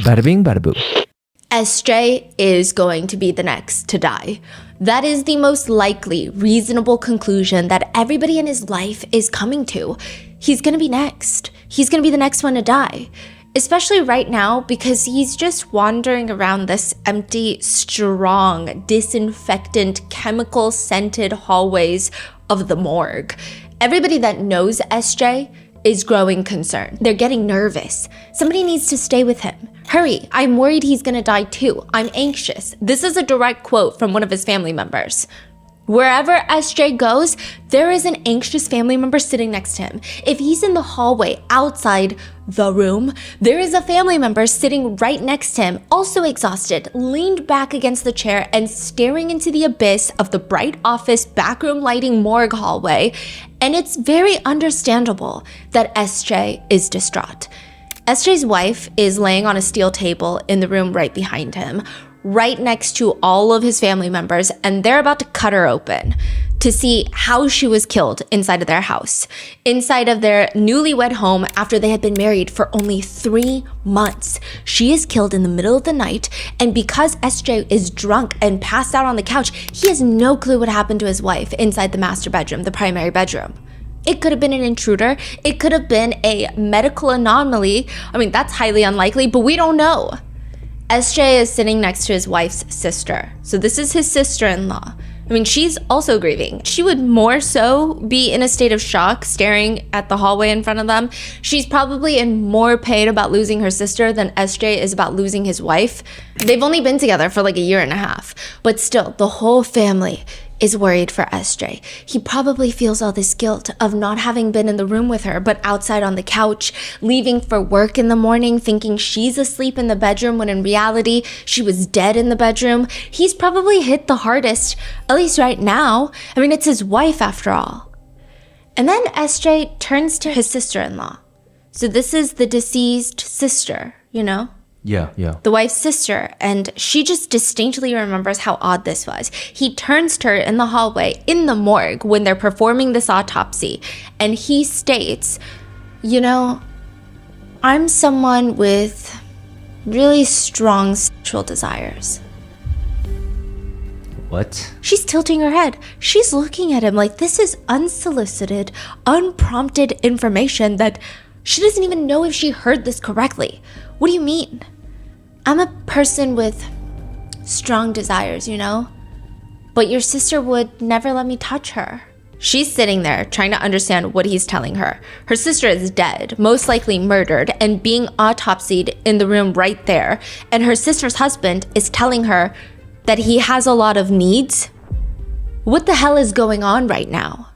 Bada bing, bada boo. SJ is going to be the next to die. That is the most likely, reasonable conclusion that everybody in his life is coming to. He's gonna be next. He's gonna be the next one to die. Especially right now because he's just wandering around this empty, strong, disinfectant, chemical-scented hallways of the morgue. Everybody that knows SJ is growing concerned. They're getting nervous. Somebody needs to stay with him. Hurry, I'm worried he's gonna die too. I'm anxious. This is a direct quote from one of his family members. Wherever SJ goes, there is an anxious family member sitting next to him. If he's in the hallway outside the room, there is a family member sitting right next to him, also exhausted, leaned back against the chair and staring into the abyss of the bright office backroom lighting morgue hallway. And it's very understandable that SJ is distraught. SJ's wife is laying on a steel table in the room right behind him, right next to all of his family members, and they're about to cut her open to see how she was killed inside of their house, inside of their newlywed home after they had been married for only 3 months. She is killed in the middle of the night, and because SJ is drunk and passed out on the couch, he has no clue what happened to his wife inside the master bedroom, the primary bedroom. It could have been an intruder. It could have been a medical anomaly. I mean, that's highly unlikely, but we don't know. SJ is sitting next to his wife's sister. So this is his sister-in-law. I mean, she's also grieving. She would more so be in a state of shock staring at the hallway in front of them. She's probably in more pain about losing her sister than SJ is about losing his wife. They've only been together for like a year and a half, but still, the whole family is worried for SJ. He probably feels all this guilt of not having been in the room with her, but outside on the couch, leaving for work in the morning, thinking she's asleep in the bedroom when in reality, she was dead in the bedroom. He's probably hit the hardest, at least right now. I mean, it's his wife after all. And then SJ turns to his sister-in-law. So this is the deceased sister, you know? Yeah. The wife's sister, and she just distinctly remembers how odd this was. He turns to her in the hallway in the morgue when they're performing this autopsy, and he states, you know, I'm someone with really strong sexual desires. What? She's tilting her head. She's looking at him like this is unsolicited, unprompted information that she doesn't even know if she heard this correctly. What do you mean? I'm a person with strong desires, you know? But your sister would never let me touch her. She's sitting there trying to understand what he's telling her. Her sister is dead, most likely murdered, and being autopsied in the room right there. And her sister's husband is telling her that he has a lot of needs. What the hell is going on right now?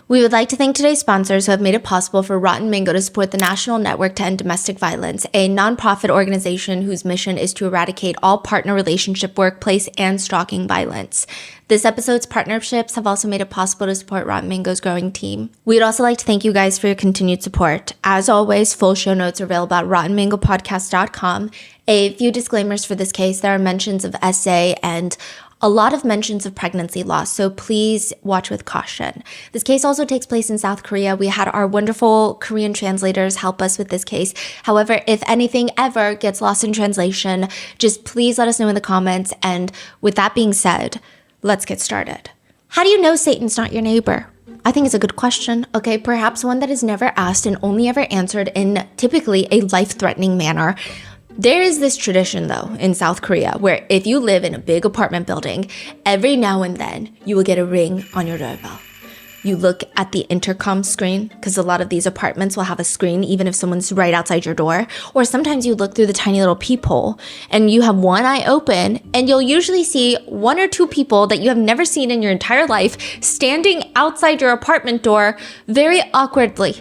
We would like to thank today's sponsors who have made it possible for Rotten Mango to support the National Network to End Domestic Violence, a nonprofit organization whose mission is to eradicate all partner relationship, workplace, and stalking violence. This episode's partnerships have also made it possible to support Rotten Mango's growing team. We'd also like to thank you guys for your continued support. As always, full show notes are available at rottenmangopodcast.com. A few disclaimers for this case. There are mentions of SA and a lot of mentions of pregnancy loss, so please watch with caution. This case also takes place in South Korea. We had our wonderful Korean translators help us with this case. However, if anything ever gets lost in translation, just please let us know in the comments. And with that being said, let's get started. How do you know Satan's not your neighbor? I think it's a good question. Okay, perhaps one that is never asked and only ever answered in typically a life-threatening manner. There is this tradition, though, in South Korea, where if you live in a big apartment building, every now and then you will get a ring on your doorbell. You look at the intercom screen, because a lot of these apartments will have a screen even if someone's right outside your door. Or sometimes you look through the tiny little peephole and you have one eye open, and you'll usually see 1 or 2 people that you have never seen in your entire life standing outside your apartment door very awkwardly.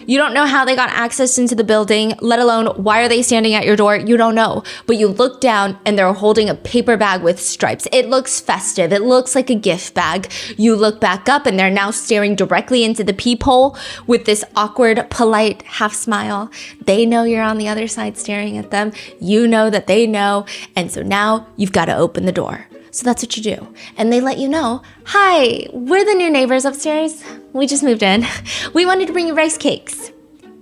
You don't know how they got access into the building, let alone why are they standing at your door? You don't know. But you look down and they're holding a paper bag with stripes. It looks festive. It looks like a gift bag. You look back up and they're now staring directly into the peephole with this awkward, polite half smile. They know you're on the other side staring at them. You know that they know. And so now you've got to open the door. So that's what you do. And they let you know, hi, we're the new neighbors upstairs. We just moved in. We wanted to bring you rice cakes.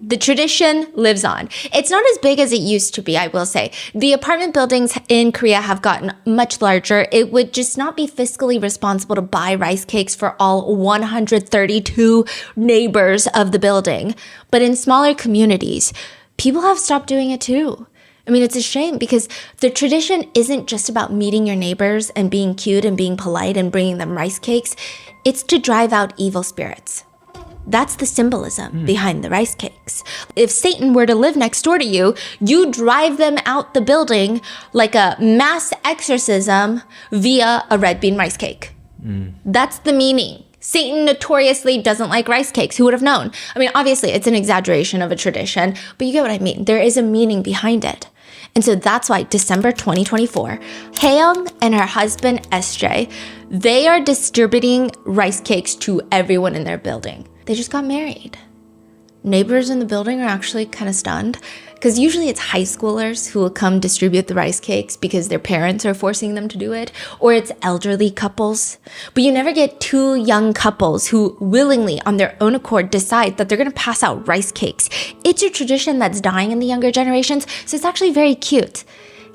The tradition lives on. It's not as big as it used to be, I will say. The apartment buildings in Korea have gotten much larger. It would just not be fiscally responsible to buy rice cakes for all 132 neighbors of the building. But in smaller communities, people have stopped doing it too. I mean, it's a shame because the tradition isn't just about meeting your neighbors and being cute and being polite and bringing them rice cakes. It's to drive out evil spirits. That's the symbolism behind the rice cakes. If Satan were to live next door to you, you drive them out the building like a mass exorcism via a red bean rice cake. That's the meaning. Satan notoriously doesn't like rice cakes. Who would have known? I mean, obviously, it's an exaggeration of a tradition, but you get what I mean. There is a meaning behind it. And so that's why December 2024, Haeyoung and her husband SJ, they are distributing rice cakes to everyone in their building. They just got married. Neighbors in the building are actually kind of stunned because usually it's high schoolers who will come distribute the rice cakes because their parents are forcing them to do it, or it's elderly couples. But you never get two young couples who willingly, on their own accord, decide that they're going to pass out rice cakes. It's a tradition that's dying in the younger generations, so it's actually very cute.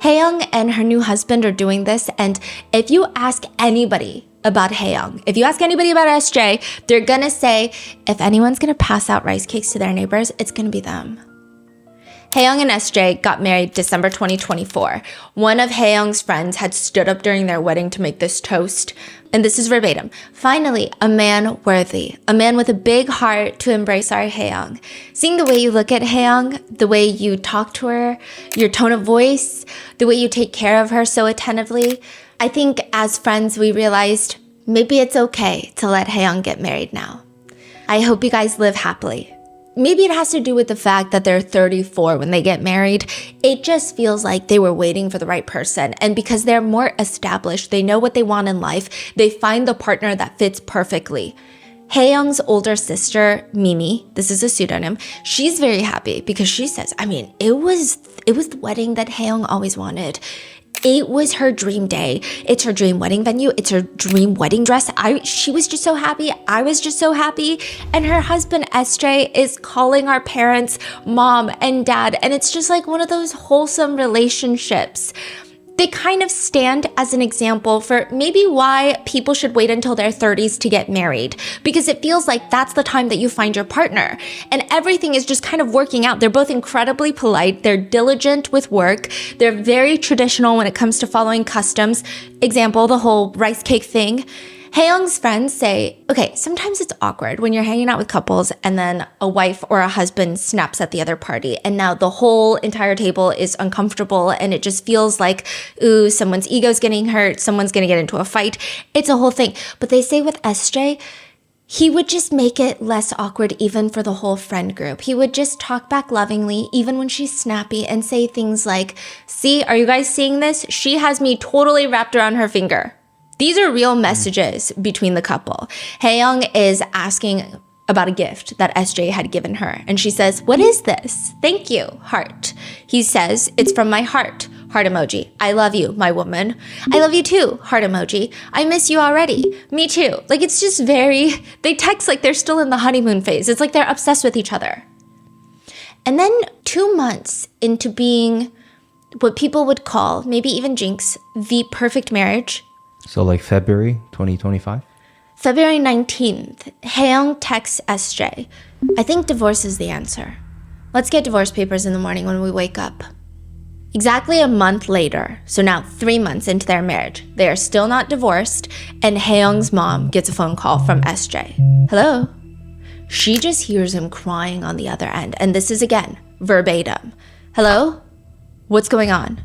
Haeyoung and her new husband are doing this, and if you ask anybody about Haeyoung, if you ask anybody about SJ, they're gonna say, if anyone's gonna pass out rice cakes to their neighbors, it's gonna be them. Haeyoung and SJ got married December 2024. One of Haeyoung's friends had stood up during their wedding to make this toast, and this is verbatim. Finally, a man worthy, a man with a big heart to embrace our Haeyoung. Seeing the way you look at Haeyoung, the way you talk to her, your tone of voice, the way you take care of her so attentively, I think as friends we realized maybe it's okay to let Haeyoung get married now. I hope you guys live happily. Maybe it has to do with the fact that they're 34 when they get married. It just feels like they were waiting for the right person. And because they're more established, they know what they want in life, they find the partner that fits perfectly. Haeyoung's older sister, Mimi, this is a pseudonym, she's very happy because she says, I mean, it was the wedding that Haeyoung always wanted. It was her dream day. It's her dream wedding venue. It's her dream wedding dress. She was just so happy. I was just so happy. And her husband, SJ, is calling our parents mom and dad. And it's just like one of those wholesome relationships. They kind of stand as an example for maybe why people should wait until their 30s to get married, because it feels like that's the time that you find your partner and everything is just kind of working out. They're both incredibly polite. They're diligent with work. They're very traditional when it comes to following customs. Example, the whole rice cake thing. Haeyoung's friends say, okay, sometimes it's awkward when you're hanging out with couples and then a wife or a husband snaps at the other party and now the whole entire table is uncomfortable and it just feels like, ooh, someone's ego's getting hurt, someone's gonna get into a fight. It's a whole thing. But they say with SJ, he would just make it less awkward even for the whole friend group. He would just talk back lovingly even when she's snappy and say things like, see, are you guys seeing this? She has me totally wrapped around her finger. These are real messages between the couple. Haeyoung is asking about a gift that SJ had given her. And she says, what is this? Thank you, heart. He says, it's from my heart. Heart emoji. I love you, my woman. I love you too, heart emoji. I miss you already. Me too. Like, it's just they text like they're still in the honeymoon phase. It's like they're obsessed with each other. And then 2 months into being what people would call, maybe even jinx, the perfect marriage. So like February 2025? February 19th, Haeyoung texts SJ, I think divorce is the answer. Let's get divorce papers in the morning when we wake up. Exactly a month later, so now 3 months into their marriage, they are still not divorced, and Haeyoung's mom gets a phone call from SJ. Hello? She just hears him crying on the other end, and this is again, verbatim. Hello? What's going on?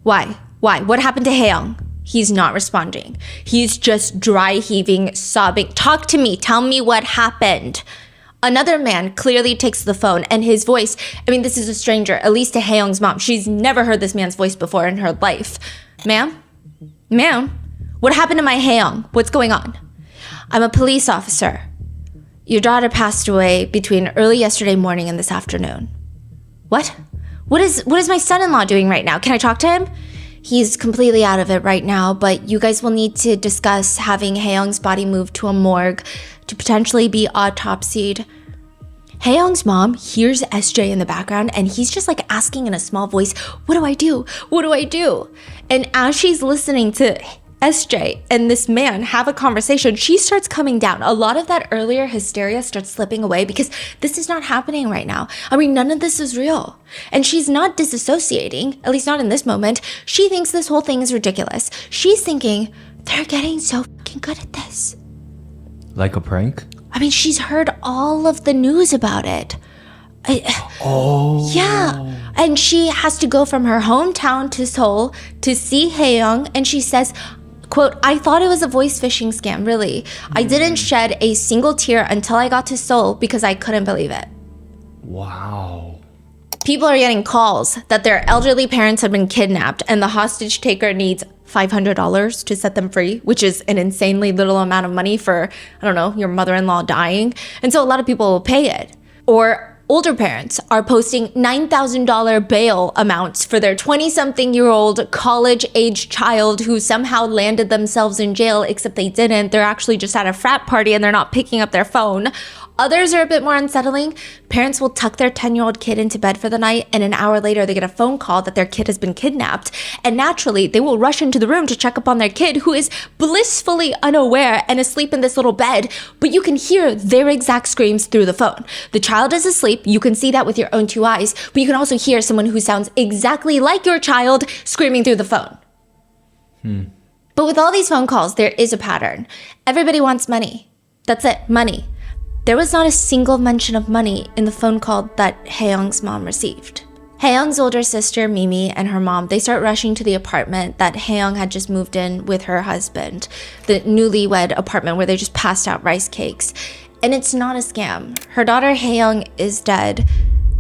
Why? What happened to Haeyoung? He's not responding. He's just dry heaving, sobbing. Talk to me. Tell me what happened. Another man clearly takes the phone, and his voice, I mean, this is a stranger, at least to Hae-young's mom. She's never heard this man's voice before in her life. Ma'am? Ma'am? What happened to my Hae-young? What's going on? I'm a police officer. Your daughter passed away between early yesterday morning and this afternoon. What? What is my son-in-law doing right now? Can I talk to him? He's completely out of it right now, but you guys will need to discuss having Hae-young's body moved to a morgue to potentially be autopsied. Hae-young's mom hears SJ in the background, and he's just like asking in a small voice, what do I do? What do I do? And as she's listening to SJ and this man have a conversation, she starts coming down. A lot of that earlier hysteria starts slipping away because this is not happening right now. I mean, none of this is real. And she's not disassociating, at least not in this moment. She thinks this whole thing is ridiculous. She's thinking, they're getting so fucking good at this. Like a prank? I mean, she's heard all of the news about it. Yeah. And she has to go from her hometown to Seoul to see Hae-young, and she says, quote, I thought it was a voice phishing scam, really. I didn't shed a single tear until I got to Seoul because I couldn't believe it. Wow. People are getting calls that their elderly parents have been kidnapped and the hostage taker needs $500 to set them free, which is an insanely little amount of money for, I don't know, your mother-in-law dying. And so a lot of people will pay it. Or older parents are posting $9,000 bail amounts for their 20-something-year-old college-age child who somehow landed themselves in jail, except they didn't. They're actually just at a frat party and they're not picking up their phone. Others are a bit more unsettling. Parents will tuck their 10-year-old kid into bed for the night, and an hour later they get a phone call that their kid has been kidnapped. And naturally, they will rush into the room to check up on their kid, who is blissfully unaware and asleep in this little bed, but you can hear their exact screams through the phone. The child is asleep. You can see that with your own two eyes, but you can also hear someone who sounds exactly like your child screaming through the phone. But with all these phone calls, there is a pattern. Everybody wants money. That's it, money. There was not a single mention of money in the phone call that Hae-young's mom received. Hae-young's older sister, Mimi, and her mom, they start rushing to the apartment that Hae-young had just moved in with her husband, the newlywed apartment where they just passed out rice cakes. And it's not a scam. Her daughter, Hae-young, is dead,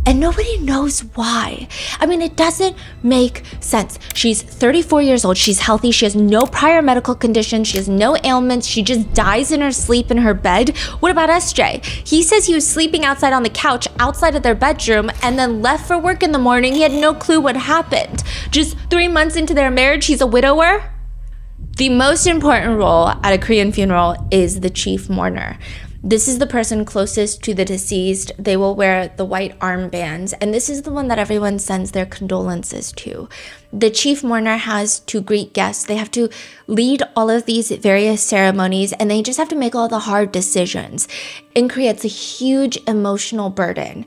and nobody knows why. I mean, it doesn't make sense. She's 34 years old. She's healthy. She has no prior medical conditions. She has no ailments. She just dies in her sleep in her bed. What about SJ? He says he was sleeping outside on the couch outside of their bedroom and then left for work in the morning. He had no clue what happened. Just 3 months into their marriage, he's a widower. The most important role at a Korean funeral is the chief mourner. This is the person closest to the deceased. They will wear the white armbands, and this is the one that everyone sends their condolences to. The chief mourner has to greet guests. They have to lead all of these various ceremonies, and they just have to make all the hard decisions. In Korea, it's a huge emotional burden.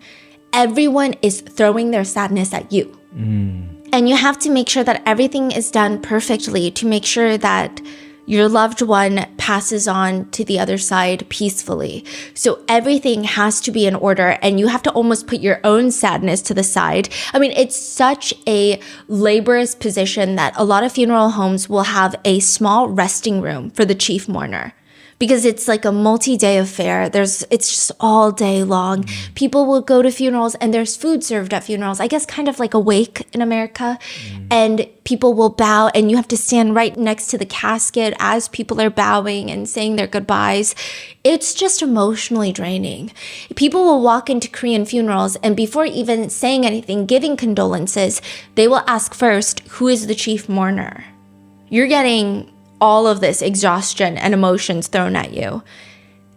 Everyone is throwing their sadness at you. And you have to make sure that everything is done perfectly to make sure that your loved one passes on to the other side peacefully. So everything has to be in order, and you have to almost put your own sadness to the side. I mean, it's such a laborious position that a lot of funeral homes will have a small resting room for the chief mourner, because it's like a multi-day affair. It's just all day long. People will go to funerals and there's food served at funerals, I guess kind of like a wake in America. And people will bow, and you have to stand right next to the casket as people are bowing and saying their goodbyes. It's just emotionally draining. People will walk into Korean funerals, and before even saying anything, giving condolences, they will ask first, who is the chief mourner? You're getting all of this exhaustion and emotions thrown at you.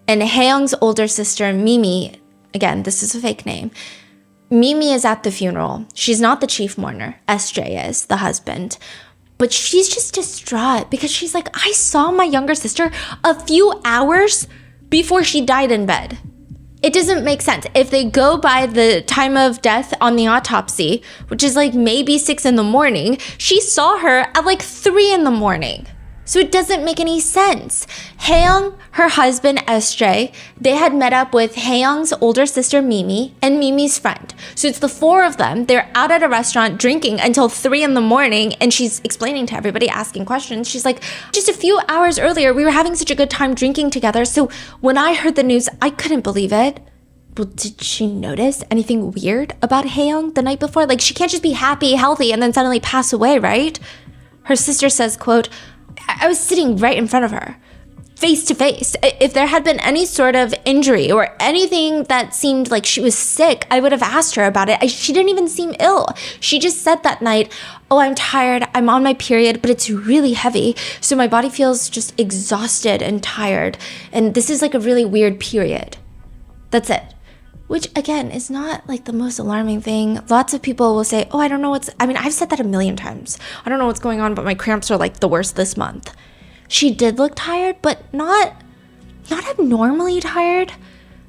And Hae-young's older sister, Mimi, again, this is a fake name, Mimi is at the funeral. She's not the chief mourner. SJ is, the husband. But she's just distraught because she's like, I saw my younger sister a few hours before she died in bed. It doesn't make sense. If they go by the time of death on the autopsy, which is like maybe 6 a.m, she saw her at like 3 a.m. So it doesn't make any sense. Hae-young, her husband SJ, they had met up with Hae-young's older sister Mimi and Mimi's friend. So it's the 4 of them. They're out at a restaurant drinking until 3 a.m, and she's explaining to everybody, asking questions. She's like, just a few hours earlier, we were having such a good time drinking together. So when I heard the news, I couldn't believe it. well, did she notice anything weird about Haeyoung the night before? Like, she can't just be happy, healthy, and then suddenly pass away, right? Her sister says, quote, I was sitting right in front of her, face to face. If there had been any sort of injury or anything that seemed like she was sick, I would have asked her about it. She didn't even seem ill. She just said that night, oh, I'm tired, I'm on my period, but it's really heavy. So my body feels just exhausted and tired. And this is like a really weird period. That's it. Which, again, is not like the most alarming thing. Lots of people will say, oh, I don't know I've said that a million times. I don't know what's going on, but my cramps are like the worst this month. She did look tired, but not abnormally tired.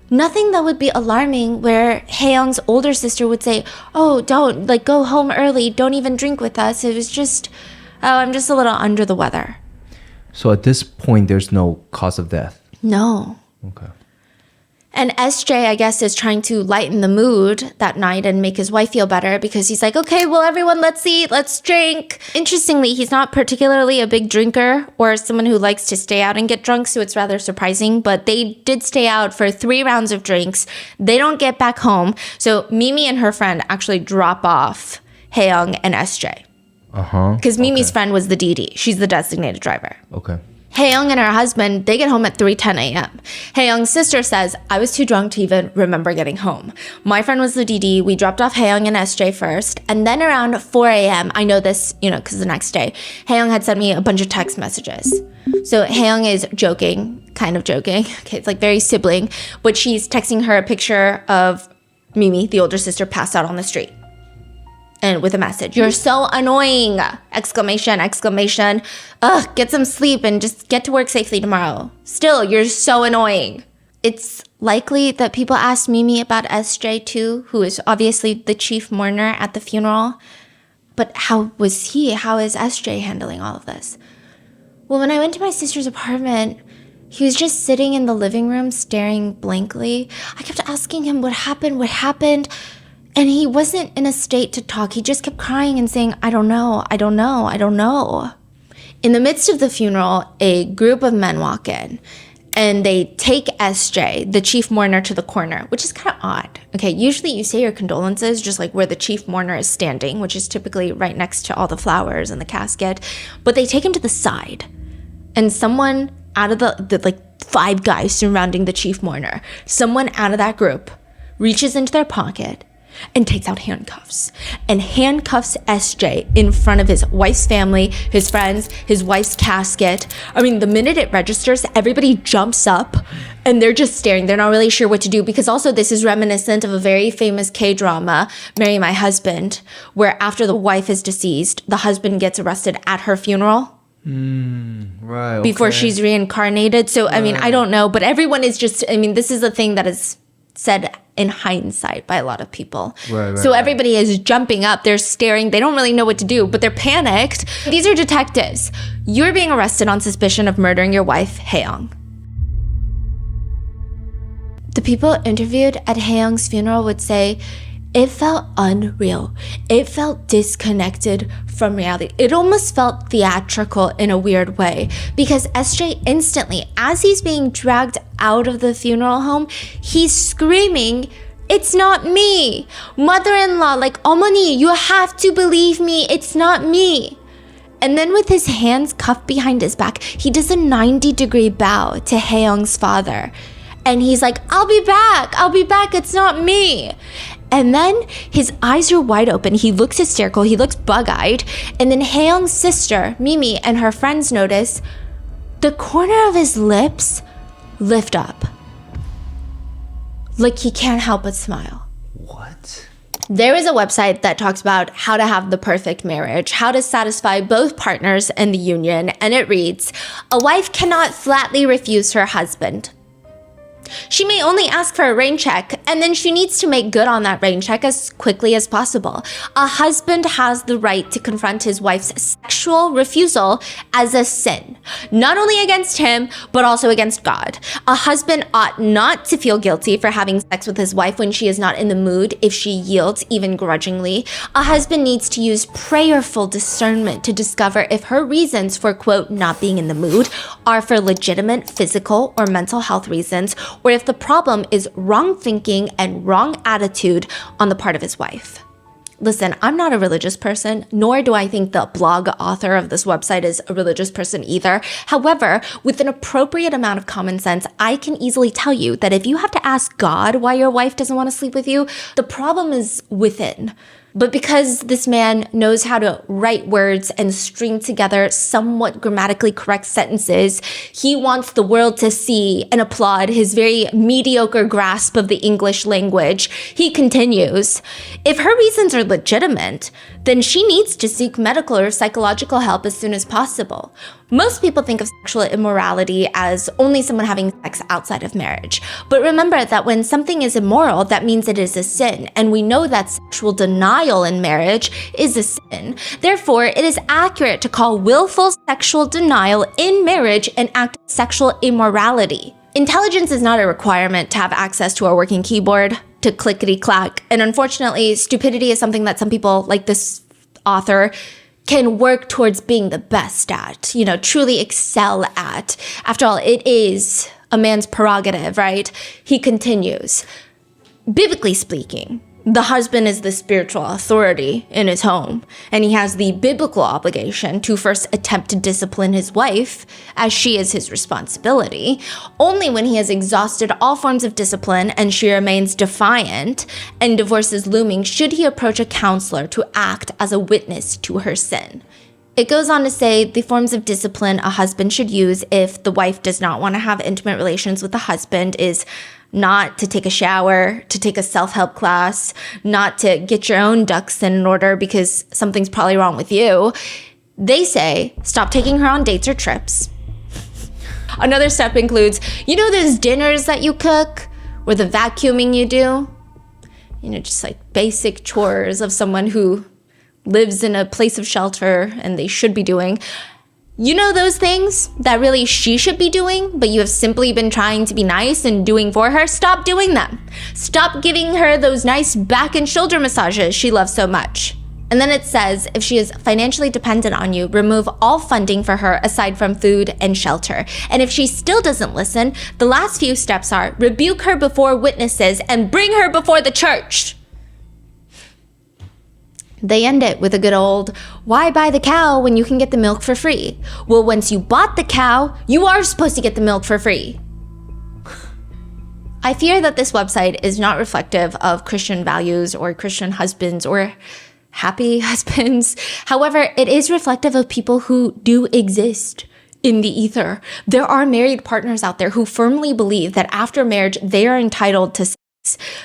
Nothing that would be alarming where Haeyoung's older sister would say, oh, don't, like, go home early. Don't even drink with us. It was just, oh, I'm just a little under the weather. So at this point, there's no cause of death? No. Okay. And SJ, I guess, is trying to lighten the mood that night and make his wife feel better because he's like, okay, well, everyone, let's eat, let's drink. Interestingly, he's not particularly a big drinker or someone who likes to stay out and get drunk, so it's rather surprising. But they did stay out for 3 rounds of drinks. They don't get back home. So Mimi and her friend actually drop off Haeyoung and SJ. Because Mimi's friend was the DD. She's the designated driver. Okay. Haeyoung and her husband, they get home at 3:10 a.m. Haeyoung's sister says, I was too drunk to even remember getting home. My friend was the DD. We dropped off Haeyoung and SJ first. And then around 4 a.m., I know this, because the next day, Haeyoung had sent me a bunch of text messages. So Haeyoung is joking, kind of joking. Okay, it's like very sibling. But she's texting her a picture of Mimi, the older sister, passed out on the street. And with a message, you're so annoying! Exclamation, exclamation. Ugh, get some sleep and just get to work safely tomorrow. Still, you're so annoying. It's likely that people asked Mimi about SJ too, who is obviously the chief mourner at the funeral. But how was he? How is SJ handling all of this? Well, when I went to my sister's apartment, he was just sitting in the living room staring blankly. I kept asking him what happened. And he wasn't in a state to talk. He just kept crying and saying, I don't know. In the midst of the funeral, a group of men walk in and they take SJ, the chief mourner, to the corner, which is kind of odd. Okay, usually you say your condolences just like where the chief mourner is standing, which is typically right next to all the flowers and the casket. But they take him to the side. And someone out of the like 5 guys surrounding the chief mourner, someone out of that group reaches into their pocket and takes out handcuffs and handcuffs SJ in front of his wife's family, his friends, his wife's casket. I mean, the minute it registers, everybody jumps up and they're just staring. They're not really sure what to do because also this is reminiscent of a very famous K-drama, Marry My Husband, where after the wife is deceased, the husband gets arrested at her funeral. Right. Okay. Before she's reincarnated. So, I mean, I don't know, but everyone is just, this is a thing that is said in hindsight by a lot of people. So everybody is jumping up, they're staring, they don't really know what to do, but they're panicked. These are detectives. You're being arrested on suspicion of murdering your wife, Haeyoung. The people interviewed at Haeyoung's funeral would say, it felt unreal. It felt disconnected from reality. It almost felt theatrical in a weird way because SJ instantly, as he's being dragged out of the funeral home, he's screaming, it's not me. Mother-in-law, like, 어머니, you have to believe me. It's not me. And then with his hands cuffed behind his back, he does a 90-degree bow to Haeyoung's father. And he's like, I'll be back, it's not me. And then his eyes are wide open, he looks hysterical, he looks bug-eyed, and then Haeyoung's sister, Mimi, and her friends notice the corner of his lips lift up. Like he can't help but smile. What? There is a website that talks about how to have the perfect marriage, how to satisfy both partners in the union, and it reads, a wife cannot flatly refuse her husband. She may only ask for a rain check, and then she needs to make good on that rain check as quickly as possible. A husband has the right to confront his wife's sexual refusal as a sin, not only against him, but also against God. A husband ought not to feel guilty for having sex with his wife when she is not in the mood if she yields, even grudgingly. A husband needs to use prayerful discernment to discover if her reasons for, quote, not being in the mood are for legitimate physical or mental health reasons, or if the problem is wrong thinking and wrong attitude on the part of his wife. Listen, I'm not a religious person, nor do I think the blog author of this website is a religious person either. However, with an appropriate amount of common sense, I can easily tell you that if you have to ask God why your wife doesn't want to sleep with you, the problem is within. But because this man knows how to write words and string together somewhat grammatically correct sentences, he wants the world to see and applaud his very mediocre grasp of the English language. He continues, if her reasons are legitimate, then she needs to seek medical or psychological help as soon as possible. Most people think of sexual immorality as only someone having sex outside of marriage. But remember that when something is immoral, that means it is a sin. And we know that sexual denial in marriage is a sin. Therefore, it is accurate to call willful sexual denial in marriage an act of sexual immorality. Intelligence is not a requirement to have access to a working keyboard, to clickety-clack. And unfortunately, stupidity is something that some people, like this author, can work towards being the best at, truly excel at. After all, it is a man's prerogative, right? He continues, biblically speaking, the husband is the spiritual authority in his home, and he has the biblical obligation to first attempt to discipline his wife, as she is his responsibility. Only when he has exhausted all forms of discipline and she remains defiant and divorce is looming should he approach a counselor to act as a witness to her sin. It goes on to say the forms of discipline a husband should use if the wife does not want to have intimate relations with the husband is not to take a shower, to take a self-help class, not to get your own ducks in order because something's probably wrong with you. They say, stop taking her on dates or trips. Another step includes, those dinners that you cook or the vacuuming you do? Just like basic chores of someone who lives in a place of shelter and they should be doing. Those things that really she should be doing, but you have simply been trying to be nice and doing for her? Stop doing them. Stop giving her those nice back and shoulder massages she loves so much. And then it says, if she is financially dependent on you, remove all funding for her aside from food and shelter. And if she still doesn't listen, the last few steps are rebuke her before witnesses and bring her before the church. They end it with a good old, why buy the cow when you can get the milk for free? Well, once you bought the cow, you are supposed to get the milk for free. I fear that this website is not reflective of Christian values or Christian husbands or happy husbands. However, it is reflective of people who do exist in the ether. There are married partners out there who firmly believe that after marriage, they are entitled to sex.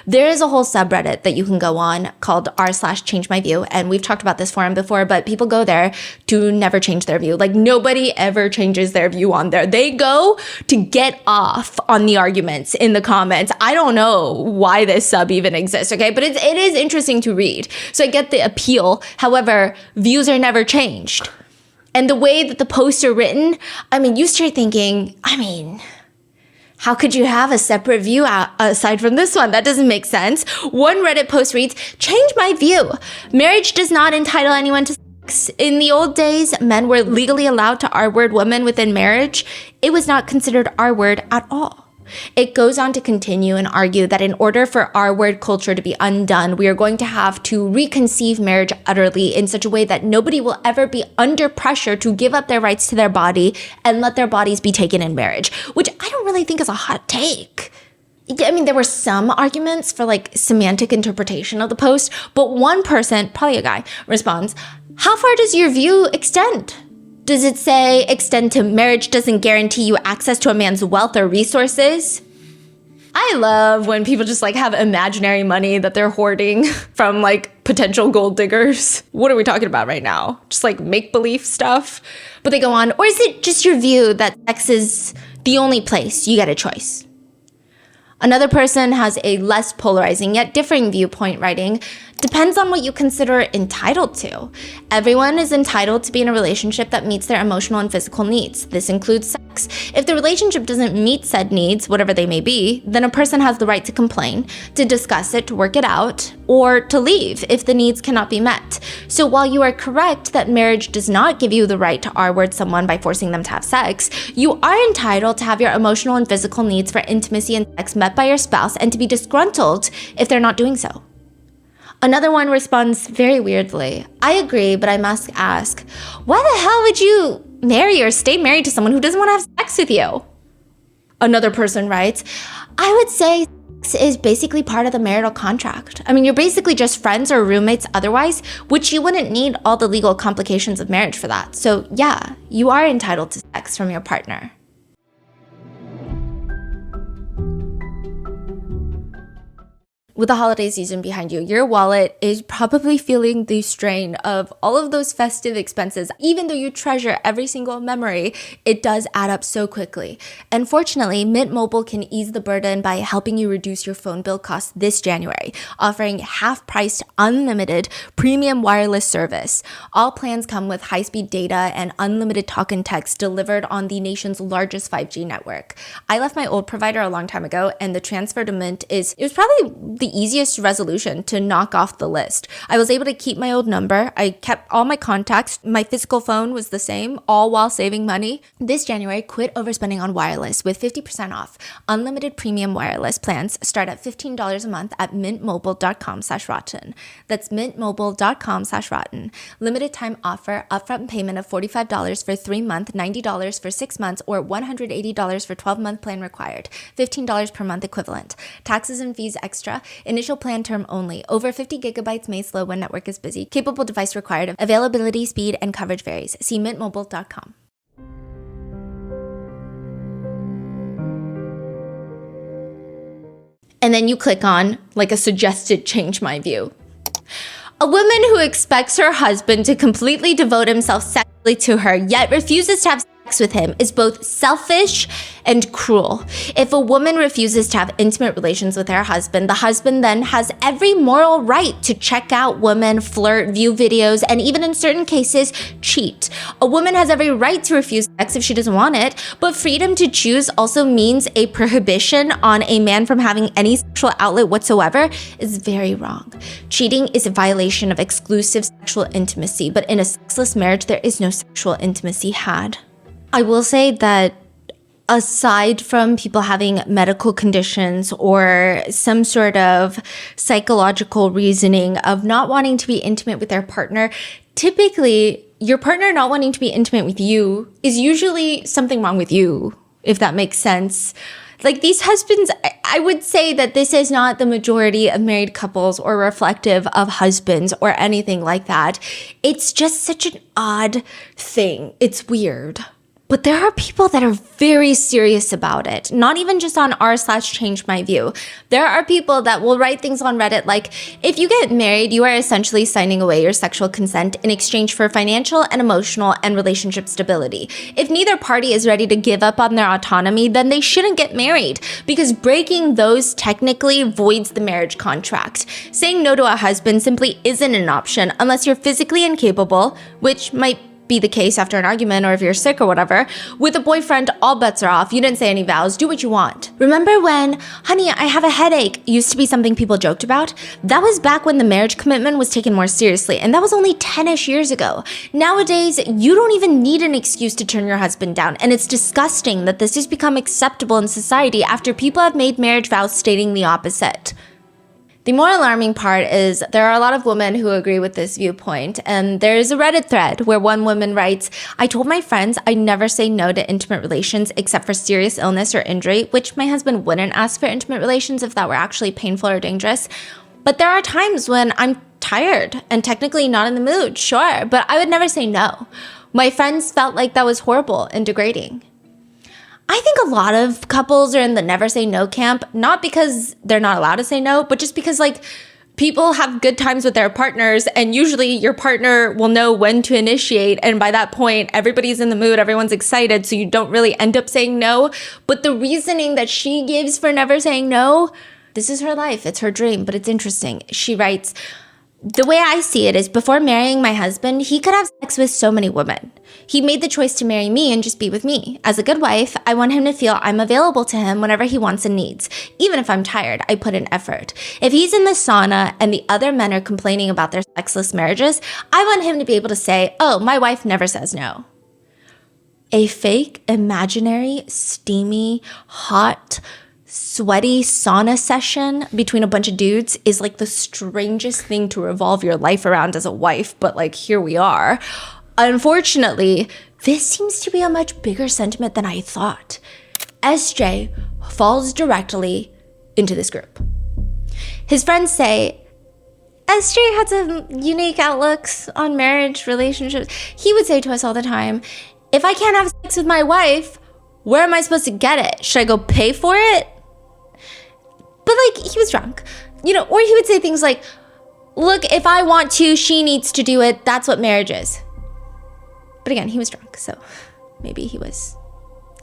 There is a whole subreddit that you can go on called r/changemyview, and we've talked about this forum before, but people go there to never change their view. Like, nobody ever changes their view on there. They go to get off on the arguments in the comments. I don't know why this sub even exists, okay? But it is interesting to read. So I get the appeal. However, views are never changed. And the way that the posts are written, you start thinking, how could you have a separate view aside from this one? That doesn't make sense. One Reddit post reads, change my view. Marriage does not entitle anyone to sex. In the old days, men were legally allowed to R-word women within marriage. It was not considered R-word at all. It goes on to continue and argue that in order for R-word culture to be undone, we are going to have to reconceive marriage utterly in such a way that nobody will ever be under pressure to give up their rights to their body and let their bodies be taken in marriage, which I don't really think is a hot take. There were some arguments for semantic interpretation of the post, but one person, probably a guy, responds, how far does your view extend? Does it say extend to marriage doesn't guarantee you access to a man's wealth or resources? I love when people just have imaginary money that they're hoarding from potential gold diggers. What are we talking about right now? Just make-believe stuff? But they go on, or is it just your view that sex is the only place you get a choice? Another person has a less polarizing yet differing viewpoint, writing, depends on what you consider entitled to. Everyone is entitled to be in a relationship that meets their emotional and physical needs. This includes sex. If the relationship doesn't meet said needs, whatever they may be, then a person has the right to complain, to discuss it, to work it out, or to leave if the needs cannot be met. So while you are correct that marriage does not give you the right to R-word someone by forcing them to have sex, you are entitled to have your emotional and physical needs for intimacy and sex met by your spouse and to be disgruntled if they're not doing so. Another one responds very weirdly. I agree, but I must ask, why the hell would you marry or stay married to someone who doesn't want to have sex with you? Another person writes, I would say sex is basically part of the marital contract. I mean, you're basically just friends or roommates otherwise, which you wouldn't need all the legal complications of marriage for that. So yeah, you are entitled to sex from your partner. With the holiday season behind you, your wallet is probably feeling the strain of all of those festive expenses. Even though you treasure every single memory, it does add up so quickly. And fortunately, Mint Mobile can ease the burden by helping you reduce your phone bill costs this January, offering half-priced, unlimited, premium wireless service. All plans come with high-speed data and unlimited talk and text delivered on the nation's largest 5G network. I left my old provider a long time ago, and the transfer to Mint it was probably the easiest resolution to knock off the list. I was able to keep my old number. I kept all my contacts. My physical phone was the same, all while saving money. This January, quit overspending on wireless with 50% off. Unlimited premium wireless plans start at $15 a month at mintmobile.com/rotten. That's mintmobile.com/rotten. Limited time offer, upfront payment of $45 for 3 months, $90 for 6 months, or $180 for 12-month plan required. $15 per month equivalent. Taxes and fees extra. Initial plan term only. Over 50 gigabytes may slow when network is busy. Capable device required. Availability, speed, and coverage varies. See mintmobile.com. And then you click on like a suggested change my view. A woman who expects her husband to completely devote himself sexually to her, yet refuses to have sex with him, is both selfish and cruel. If a woman refuses to have intimate relations with her husband, the husband then has every moral right to check out women, flirt, view videos, and even in certain cases, cheat. A woman has every right to refuse sex if she doesn't want it, but freedom to choose also means a prohibition on a man from having any sexual outlet whatsoever is very wrong. Cheating is a violation of exclusive sexual intimacy, but in a sexless marriage, there is no sexual intimacy had. I will say that aside from people having medical conditions or some sort of psychological reasoning of not wanting to be intimate with their partner, typically your partner not wanting to be intimate with you is usually something wrong with you, if that makes sense. Like these husbands, I would say that this is not the majority of married couples or reflective of husbands or anything like that. It's just such an odd thing. It's weird. But there are people that are very serious about it, not even just on r/change my view. There are people that will write things on Reddit like, if you get married, you are essentially signing away your sexual consent in exchange for financial and emotional and relationship stability. If neither party is ready to give up on their autonomy, then they shouldn't get married because breaking those technically voids the marriage contract. Saying no to a husband simply isn't an option unless you're physically incapable, which might be the case after an argument or if you're sick or whatever. With a boyfriend, all bets are off. You didn't say any vows. Do what you want. Remember when, honey, I have a headache, used to be something people joked about? That was back when the marriage commitment was taken more seriously, and that was only 10-ish years ago. Nowadays, you don't even need an excuse to turn your husband down, and it's disgusting that this has become acceptable in society after people have made marriage vows stating the opposite. The more alarming part is there are a lot of women who agree with this viewpoint, and there's a Reddit thread where one woman writes, I told my friends I'd never say no to intimate relations except for serious illness or injury, which my husband wouldn't ask for intimate relations if that were actually painful or dangerous. But there are times when I'm tired and technically not in the mood, sure, but I would never say no. My friends felt like that was horrible and degrading. I think a lot of couples are in the never say no camp, not because they're not allowed to say no, but just because like people have good times with their partners and usually your partner will know when to initiate. And by that point, everybody's in the mood, everyone's excited. So you don't really end up saying no. But the reasoning that she gives for never saying no, this is her life. It's her dream, but it's interesting. She writes, The way I see it is before marrying my husband, he could have sex with so many women. He made the choice to marry me and just be with me. As a good wife, I want him to feel I'm available to him whenever he wants and needs. Even if I'm tired, I put in effort. If he's in the sauna and the other men are complaining about their sexless marriages, I want him to be able to say, oh, my wife never says no. A fake, imaginary, steamy, hot, sweaty sauna session between a bunch of dudes is like the strangest thing to revolve your life around as a wife, but like here we are. Unfortunately, this seems to be a much bigger sentiment than I thought. SJ falls directly into this group. His friends say, SJ had some unique outlooks on marriage, relationships. He would say to us all the time, if I can't have sex with my wife, where am I supposed to get it? Should I go pay for it? But like, he was drunk, or he would say things like, look, if I want to, she needs to do it. That's what marriage is. But again, he was drunk, so maybe he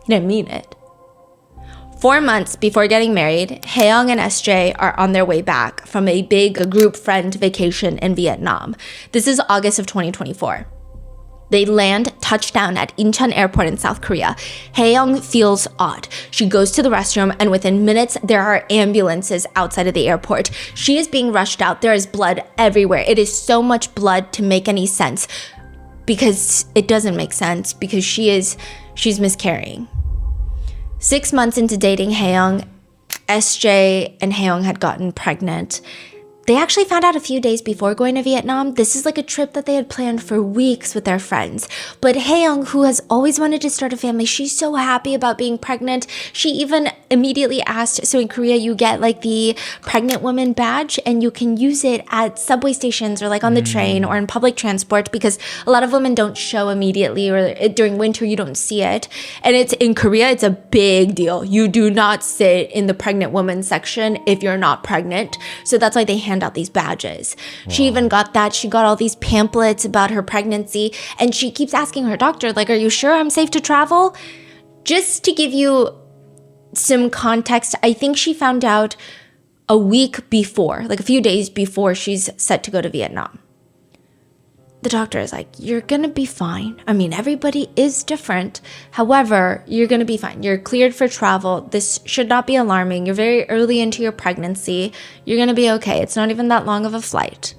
didn't mean it. 4 months before getting married, Haeyoung and SJ are on their way back from a big group friend vacation in Vietnam. This is August of 2024. They land touchdown at Incheon Airport in South Korea. Haeyoung feels odd. She goes to the restroom, and within minutes, there are ambulances outside of the airport. She is being rushed out. There is blood everywhere. It is so much blood to make any sense, because it doesn't make sense, because she's miscarrying. 6 months into dating Haeyoung, SJ and Haeyoung had gotten pregnant. They actually found out a few days before going to Vietnam. This is like a trip that they had planned for weeks with their friends. But Haeyoung, who has always wanted to start a family, she's so happy about being pregnant. She even immediately asked, so in Korea, you get like the pregnant woman badge and you can use it at subway stations or like on the train or in public transport, because a lot of women don't show immediately, or during winter, you don't see it. And it's in Korea, it's a big deal. You do not sit in the pregnant woman section if you're not pregnant. So that's why they hand out these badges. Wow. She even got that. She got all these pamphlets about her pregnancy, and she keeps asking her doctor, like, are you sure I'm safe to travel? Just to give you some context, I think she found out a week before, like a few days before she's set to go to Vietnam. The doctor is like, you're gonna be fine. I mean, everybody is different. However, you're gonna be fine. You're cleared for travel. This should not be alarming. You're very early into your pregnancy. You're gonna be okay. It's not even that long of a flight.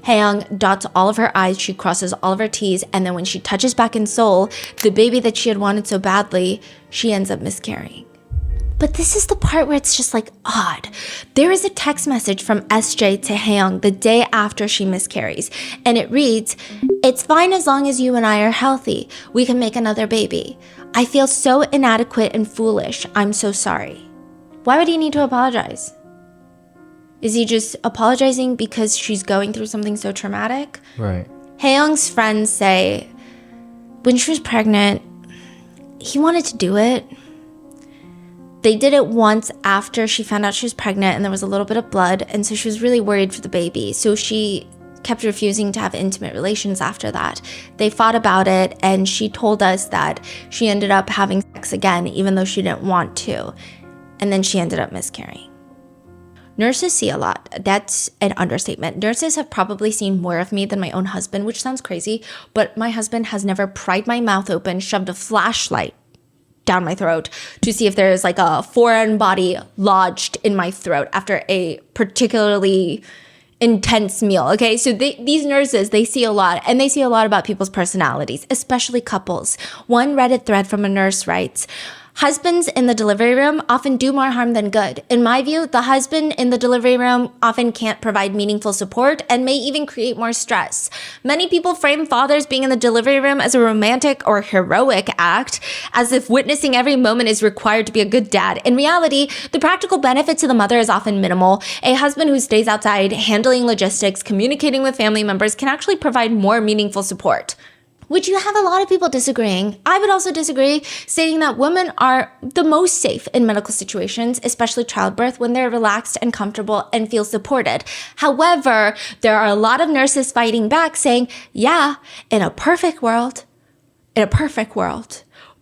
Haeyoung dots all of her I's. She crosses all of her T's. And then when she touches back in Seoul, the baby that she had wanted so badly, she ends up miscarrying. But this is the part where it's just like odd. There is a text message from SJ to Haeyoung the day after she miscarries, and it reads, "It's fine as long as you and I are healthy. We can make another baby. I feel so inadequate and foolish. I'm so sorry." Why would he need to apologize? Is he just apologizing because she's going through something so traumatic? Right. Haeyoung's friends say, when she was pregnant, he wanted to do it. They did it once after she found out she was pregnant and there was a little bit of blood, and so she was really worried for the baby. So she kept refusing to have intimate relations after that. They fought about it, and she told us that she ended up having sex again even though she didn't want to. And then she ended up miscarrying. Nurses see a lot. That's an understatement. Nurses have probably seen more of me than my own husband, which sounds crazy, but my husband has never pried my mouth open, shoved a flashlight down my throat to see if there's like a foreign body lodged in my throat after a particularly intense meal. Okay, so these nurses, they see a lot, and they see a lot about people's personalities, especially couples. One Reddit thread from a nurse writes, "Husbands in the delivery room often do more harm than good. In my view, the husband in the delivery room often can't provide meaningful support and may even create more stress. Many people frame fathers being in the delivery room as a romantic or heroic act, as if witnessing every moment is required to be a good dad. In reality, the practical benefit to the mother is often minimal. A husband who stays outside, handling logistics, communicating with family members can actually provide more meaningful support." Which you have a lot of people disagreeing. I would also disagree, stating that women are the most safe in medical situations, especially childbirth, when they're relaxed and comfortable and feel supported. However, there are a lot of nurses fighting back saying, yeah, in a perfect world,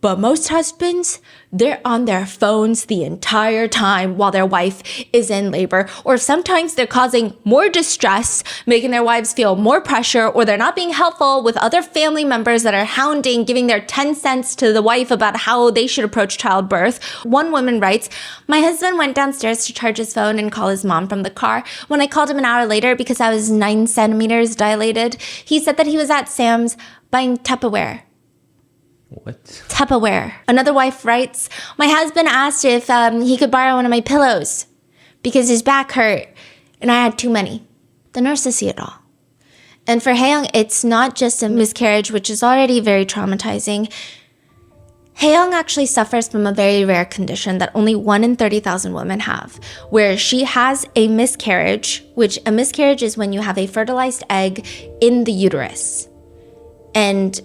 But most husbands, they're on their phones the entire time while their wife is in labor. Or sometimes they're causing more distress, making their wives feel more pressure, or they're not being helpful with other family members that are hounding, giving their 10 cents to the wife about how they should approach childbirth. One woman writes, "My husband went downstairs to charge his phone and call his mom from the car. When I called him an hour later because I was 9 centimeters dilated, he said that he was at Sam's buying Tupperware." What? Tupperware. Another wife writes, "My husband asked if he could borrow one of my pillows because his back hurt and I had too many." The nurses see it all. And for Hae-young, it's not just a miscarriage, which is already very traumatizing. Hae-young actually suffers from a very rare condition that only 1 in 30,000 women have, where she has a miscarriage, which a miscarriage is when you have a fertilized egg in the uterus. And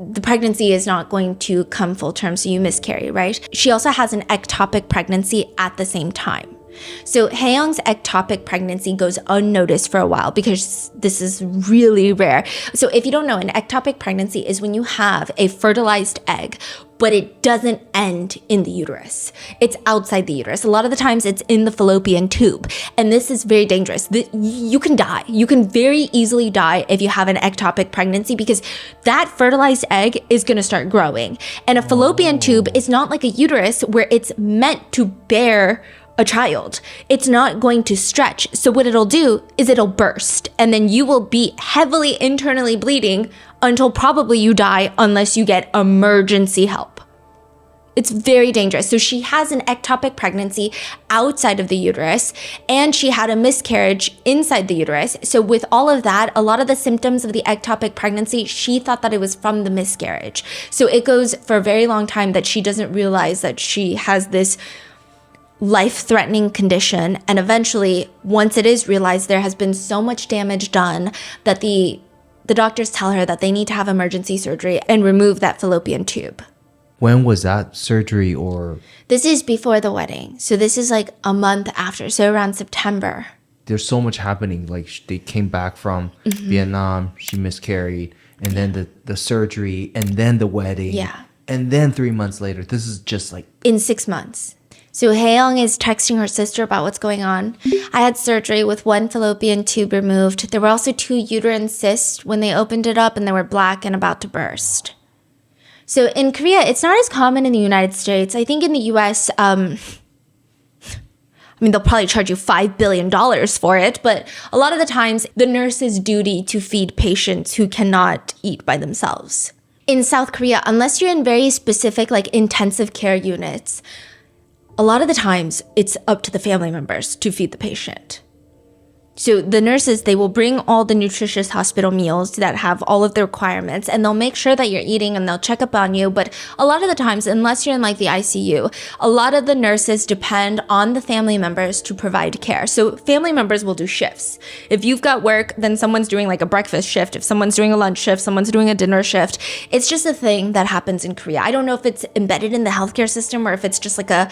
the pregnancy is not going to come full term, so you miscarry, right? She also has an ectopic pregnancy at the same time. So Hae-young's ectopic pregnancy goes unnoticed for a while because this is really rare. So if you don't know, an ectopic pregnancy is when you have a fertilized egg, but it doesn't end in the uterus. It's outside the uterus. A lot of the times it's in the fallopian tube. And this is very dangerous. You can die. You can very easily die if you have an ectopic pregnancy because that fertilized egg is going to start growing. And a fallopian tube is not like a uterus where it's meant to bear a child. It's not going to stretch. So what it'll do is it'll burst and then you will be heavily internally bleeding until probably you die unless you get emergency help. It's very dangerous. So she has an ectopic pregnancy outside of the uterus and she had a miscarriage inside the uterus. So with all of that, a lot of the symptoms of the ectopic pregnancy, she thought that it was from the miscarriage. So it goes for a very long time that she doesn't realize that she has this life-threatening condition, and eventually, once it is realized, there has been so much damage done that the doctors tell her that they need to have emergency surgery and remove that fallopian tube. When was that surgery or? This is before the wedding, so this is like a month after, so around September. There's so much happening. Like they came back from Vietnam, she miscarried, and then the surgery, and then the wedding. Yeah. And then 3 months later, this is just like... In 6 months. So Hae-young is texting her sister about what's going on. "I had surgery with 1 fallopian tube removed. There were also 2 uterine cysts when they opened it up and they were black and about to burst." So in Korea, it's not as common in the United States. I think in the US, they'll probably charge you $5 billion for it, but a lot of the times the nurse's duty to feed patients who cannot eat by themselves. In South Korea, unless you're in very specific like intensive care units, a lot of the times, it's up to the family members to feed the patient. So the nurses, they will bring all the nutritious hospital meals that have all of the requirements, and they'll make sure that you're eating and they'll check up on you. But a lot of the times, unless you're in like the ICU, a lot of the nurses depend on the family members to provide care. So family members will do shifts. If you've got work, then someone's doing like a breakfast shift. If someone's doing a lunch shift, someone's doing a dinner shift. It's just a thing that happens in Korea. I don't know if it's embedded in the healthcare system or if it's just like a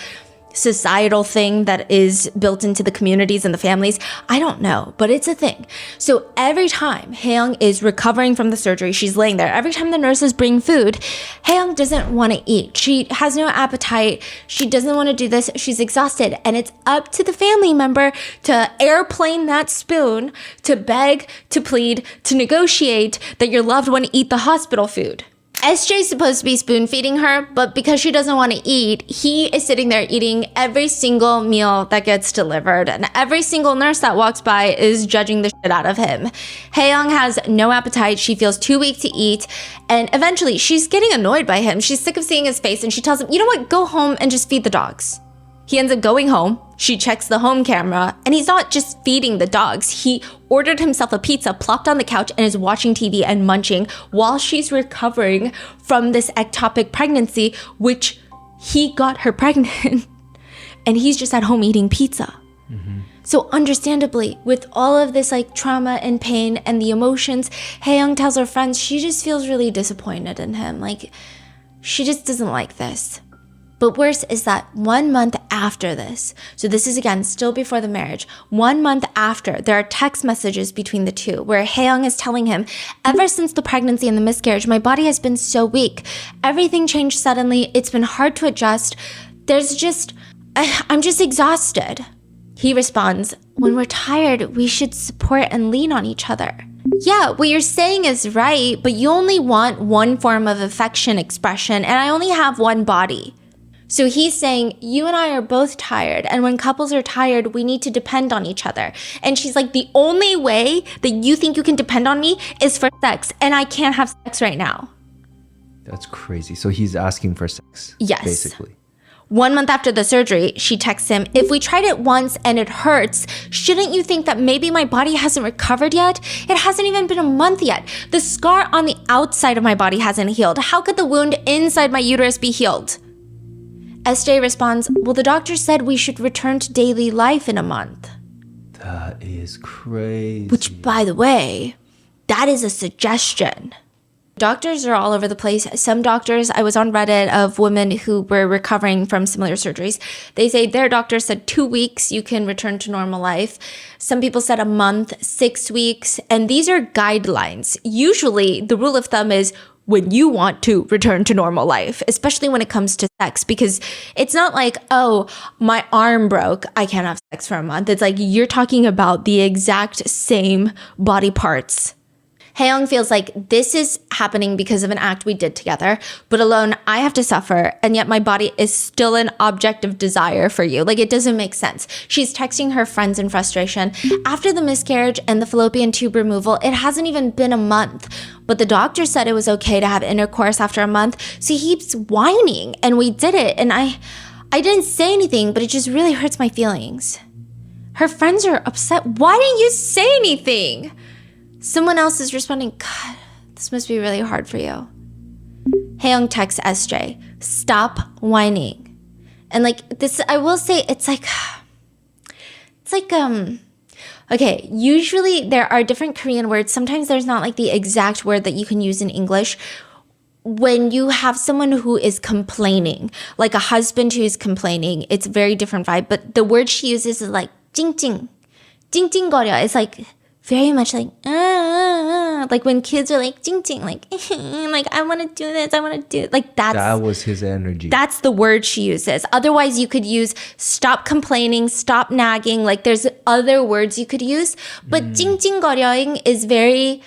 societal thing that is built into the communities and the families. I don't know, but it's a thing. So every time Hae-young is recovering from the surgery, she's laying there. Every time the nurses bring food, Hae-young doesn't want to eat. She has no appetite. She doesn't want to do this. She's exhausted. And it's up to the family member to airplane that spoon, to beg, to plead, to negotiate that your loved one eat the hospital food. SJ's supposed to be spoon feeding her, but because she doesn't want to eat, he is sitting there eating every single meal that gets delivered, and every single nurse that walks by is judging the shit out of him. Hae-young has no appetite. She feels too weak to eat, and eventually she's getting annoyed by him. She's sick of seeing his face, and she tells him, "You know what? Go home and just feed the dogs." He ends up going home. She checks the home camera, and he's not just feeding the dogs. He ordered himself a pizza, plopped on the couch, and is watching TV and munching while she's recovering from this ectopic pregnancy, which he got her pregnant. And he's just at home eating pizza. So understandably, with all of this like trauma and pain and the emotions, Hae-young tells her friends she just feels really disappointed in him. Like, she just doesn't like this. But worse is that 1 month after this, so this is again still before the marriage, 1 month after, there are text messages between the two where Hae-young is telling him, ever since the pregnancy and the miscarriage, my body has been so weak. Everything changed suddenly. It's been hard to adjust. I'm just exhausted. He responds, when we're tired, we should support and lean on each other. Yeah, what you're saying is right, but you only want one form of affection expression, and I only have one body. So he's saying, you and I are both tired, and when couples are tired, we need to depend on each other. And she's like, the only way that you think you can depend on me is for sex, and I can't have sex right now. That's crazy. So he's asking for sex. Yes. Basically. 1 month after the surgery, she texts him, if we tried it once and it hurts, shouldn't you think that maybe my body hasn't recovered yet? It hasn't even been a month yet. The scar on the outside of my body hasn't healed. How could the wound inside my uterus be healed? SJ responds, well, the doctor said we should return to daily life in a month. That is crazy. Which, by the way, that is a suggestion. Doctors are all over the place. Some doctors, I was on Reddit of women who were recovering from similar surgeries. They say their doctor said 2 weeks you can return to normal life. Some people said a month, 6 weeks. And these are guidelines. Usually the rule of thumb is when you want to return to normal life, especially when it comes to sex, because it's not like, oh, my arm broke, I can't have sex for a month. It's like you're talking about the exact same body parts. Hae-young feels like this is happening because of an act we did together, but alone I have to suffer, and yet my body is still an object of desire for you. Like, it doesn't make sense. She's texting her friends in frustration. After the miscarriage and the fallopian tube removal, it hasn't even been a month, but the doctor said it was okay to have intercourse after a month, so he keeps whining, and we did it, and I didn't say anything, but it just really hurts my feelings. Her friends are upset. Why didn't you say anything? Someone else is responding, God, this must be really hard for you. Hae-young texts SJ, stop whining. And like this, I will say okay, usually there are different Korean words. Sometimes there's not like the exact word that you can use in English. When you have someone who is complaining, like a husband who is complaining, it's a very different vibe. But the word she uses is like 찡찡. 찡찡거려. It's like very much like, like when kids are like, 찡찡, like I want to do this, I want to do it. Like that was his energy. That's the word she uses. Otherwise, you could use stop complaining, stop nagging. Like there's other words you could use. But 찡찡거려ing is very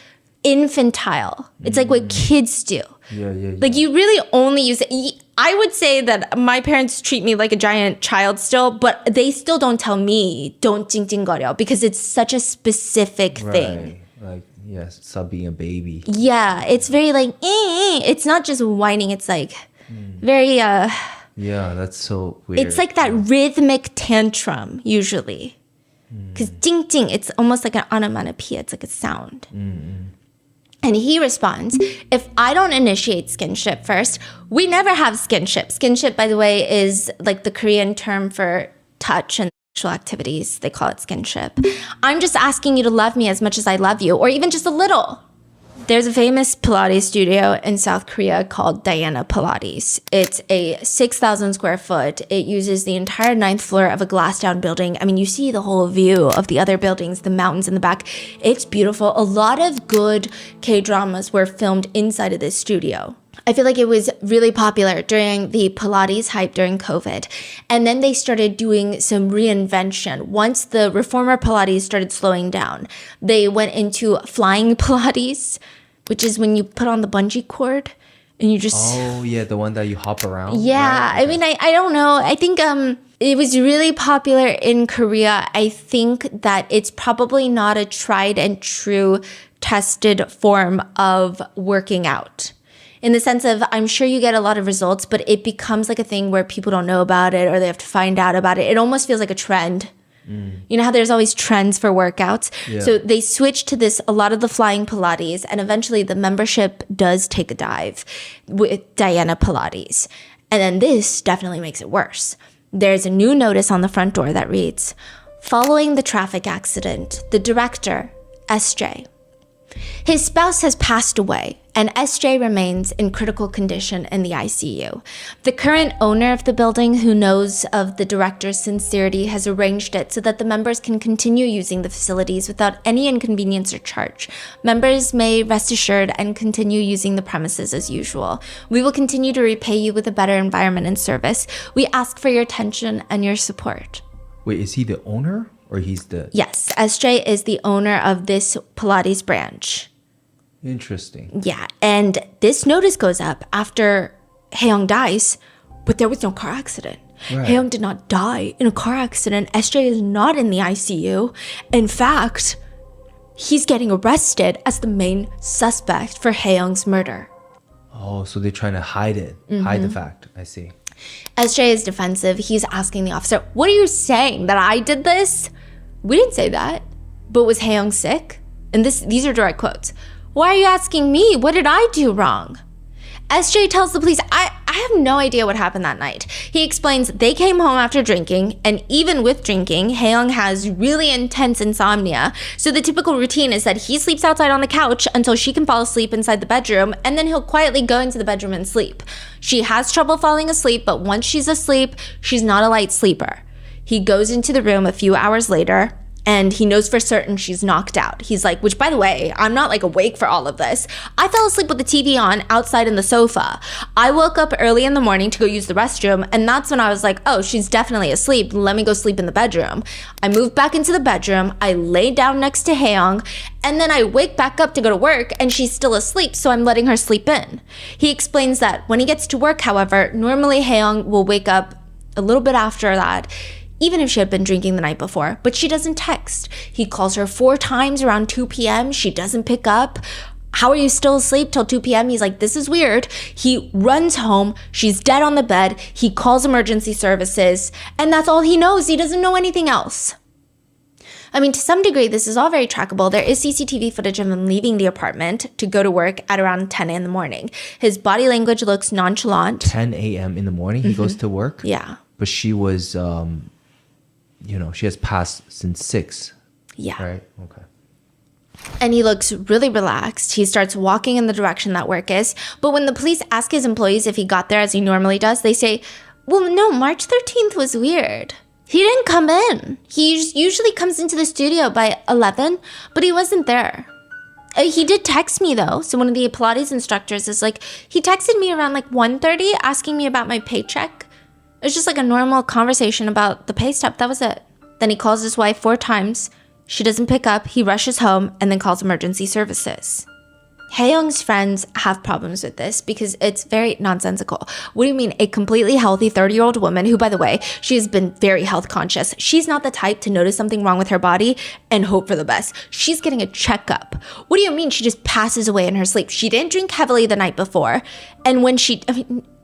infantile. It's like what kids do. Yeah. Like you really only use it. I would say that my parents treat me like a giant child still, but they still don't tell me don't 찡찡거려 because it's such a specific thing. Like, yes, stop being a baby. Yeah, it's very like, it's not just whining. It's like very, yeah, that's so weird. It's like that rhythmic tantrum usually. Because 찡찡, it's almost like an onomatopoeia. It's like a sound. And he responds, if I don't initiate skinship first, we never have skinship. Skinship, by the way, is like the Korean term for touch and sexual activities. They call it skinship. I'm just asking you to love me as much as I love you, or even just a little. There's a famous Pilates studio in South Korea called Diana Pilates. It's a 6,000 square foot. It uses the entire 9th floor of a glass down building. I mean, you see the whole view of the other buildings, the mountains in the back. It's beautiful. A lot of good K-dramas were filmed inside of this studio. I feel like it was really popular during the Pilates hype during COVID. And then they started doing some reinvention. Once the reformer Pilates started slowing down, they went into flying Pilates, which is when you put on the bungee cord and you just... Oh, yeah, the one that you hop around? Yeah, right? I mean, I don't know. I think it was really popular in Korea. I think that it's probably not a tried and true tested form of working out. In the sense of, I'm sure you get a lot of results, but it becomes like a thing where people don't know about it or they have to find out about it. It almost feels like a trend. You know how there's always trends for workouts? Yeah. So they switched to this, a lot of the flying Pilates, and eventually the membership does take a dive with Diana Pilates. And then this definitely makes it worse. There's a new notice on the front door that reads, following the traffic accident, the director, SJ, His spouse has passed away, and SJ remains in critical condition in the ICU. The current owner of the building, who knows of the director's sincerity, has arranged it so that the members can continue using the facilities without any inconvenience or charge. Members may rest assured and continue using the premises as usual. We will continue to repay you with a better environment and service. We ask for your attention and your support. Wait, is he the owner or he's the... Yes, SJ is the owner of this Pilates branch. Interesting. Yeah, and this notice goes up after Haeyoung dies, but there was no car accident. Right. Haeyoung did not die in a car accident. SJ is not in the ICU. In fact, he's getting arrested as the main suspect for Haeyoung's murder. Oh, so they're trying to hide it, hide the fact. I see. SJ is defensive. He's asking the officer, "What are you saying? That I did this?" "We didn't say that. But was Haeyoung sick?" And these are direct quotes. "Why are you asking me? What did I do wrong?" SJ tells the police, I have no idea what happened that night. He explains they came home after drinking, and even with drinking, Haeyoung has really intense insomnia. So the typical routine is that he sleeps outside on the couch until she can fall asleep inside the bedroom, and then he'll quietly go into the bedroom and sleep. She has trouble falling asleep, but once she's asleep, she's not a light sleeper. He goes into the room a few hours later, and he knows for certain she's knocked out. He's like, which by the way, I'm not like awake for all of this. I fell asleep with the TV on outside in the sofa. I woke up early in the morning to go use the restroom, and that's when I was like, oh, she's definitely asleep. Let me go sleep in the bedroom. I moved back into the bedroom. I lay down next to Haeyoung, and then I wake back up to go to work, and she's still asleep, so I'm letting her sleep in. He explains that when he gets to work, however, normally Haeyoung will wake up a little bit after that, even if she had been drinking the night before, but she doesn't text. He calls her 4 times around 2 p.m. She doesn't pick up. "How are you still asleep till 2 p.m.? He's like, this is weird. He runs home. She's dead on the bed. He calls emergency services, and that's all he knows. He doesn't know anything else. I mean, to some degree, this is all very trackable. There is CCTV footage of him leaving the apartment to go to work at around 10 in the morning. His body language looks nonchalant. 10 a.m. in the morning, he goes to work? Yeah. But she was... she has passed since 6. Yeah. Right? Okay. And he looks really relaxed. He starts walking in the direction that work is. But when the police ask his employees if he got there as he normally does, they say, well, no, March 13th was weird. He didn't come in. He usually comes into the studio by 11, but he wasn't there. He did text me though. So one of the Pilates instructors is like, he texted me around like 1:30 asking me about my paycheck. It was just like a normal conversation about the pay stub. That was it. Then he calls his wife 4 times. She doesn't pick up. He rushes home and then calls emergency services. Haeyoung's friends have problems with this because it's very nonsensical. What do you mean a completely healthy 30-year-old woman who, by the way, she has been very health conscious. She's not the type to notice something wrong with her body and hope for the best. She's getting a checkup. What do you mean she just passes away in her sleep? She didn't drink heavily the night before. And when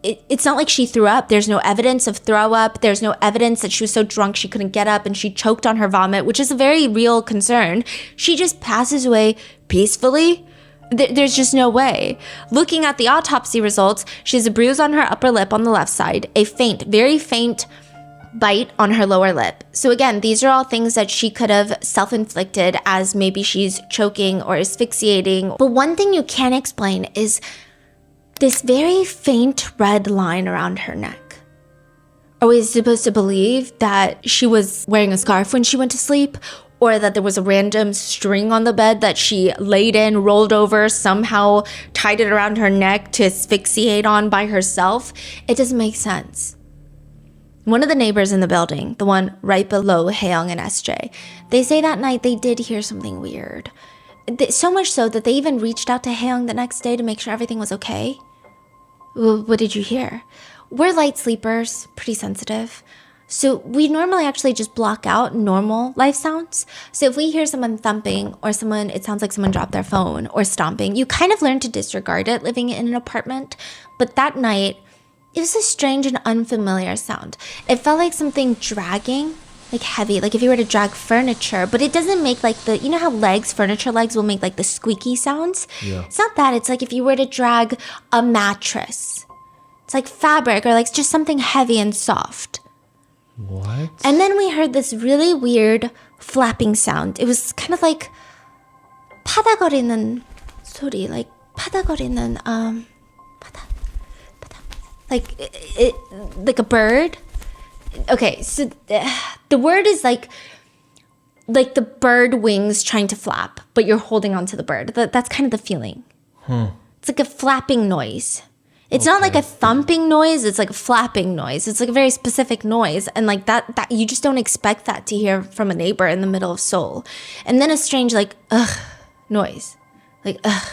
it's not like she threw up. There's no evidence of throw up. There's no evidence that she was so drunk she couldn't get up and she choked on her vomit, which is a very real concern. She just passes away peacefully. There's just no way. Looking at the autopsy results, she has a bruise on her upper lip on the left side, a faint, very faint bite on her lower lip. So again, these are all things that she could have self-inflicted as maybe she's choking or asphyxiating. But one thing you can't explain is this very faint red line around her neck. Are we supposed to believe that she was wearing a scarf when she went to sleep? Or that there was a random string on the bed that she laid in, rolled over, somehow tied it around her neck to asphyxiate on by herself? It doesn't make sense. One of the neighbors in the building, the one right below Haeyoung and SJ, they say that night they did hear something weird. So much so that they even reached out to Haeyoung the next day to make sure everything was okay. What did you hear? We're light sleepers, pretty sensitive. So we normally actually just block out normal life sounds. So if we hear someone thumping or it sounds like someone dropped their phone or stomping, you kind of learn to disregard it living in an apartment. But that night, it was a strange and unfamiliar sound. It felt like something dragging, like heavy, like if you were to drag furniture, but it doesn't make like you know how furniture legs will make like the squeaky sounds? Yeah. It's not that. It's like if you were to drag a mattress. It's like fabric or like just something heavy and soft. What? And then we heard this really weird flapping sound. It was kind of like 파다거리는 소리, like 파다거리는 like a bird. Okay, so the word is like the bird wings trying to flap, but you're holding onto the bird. That's kind of the feeling. It's like a flapping noise. It's not like a thumping noise. It's like a flapping noise. It's like a very specific noise. And like that you just don't expect that to hear from a neighbor in the middle of Seoul. And then a strange like, ugh, noise. Like, ugh.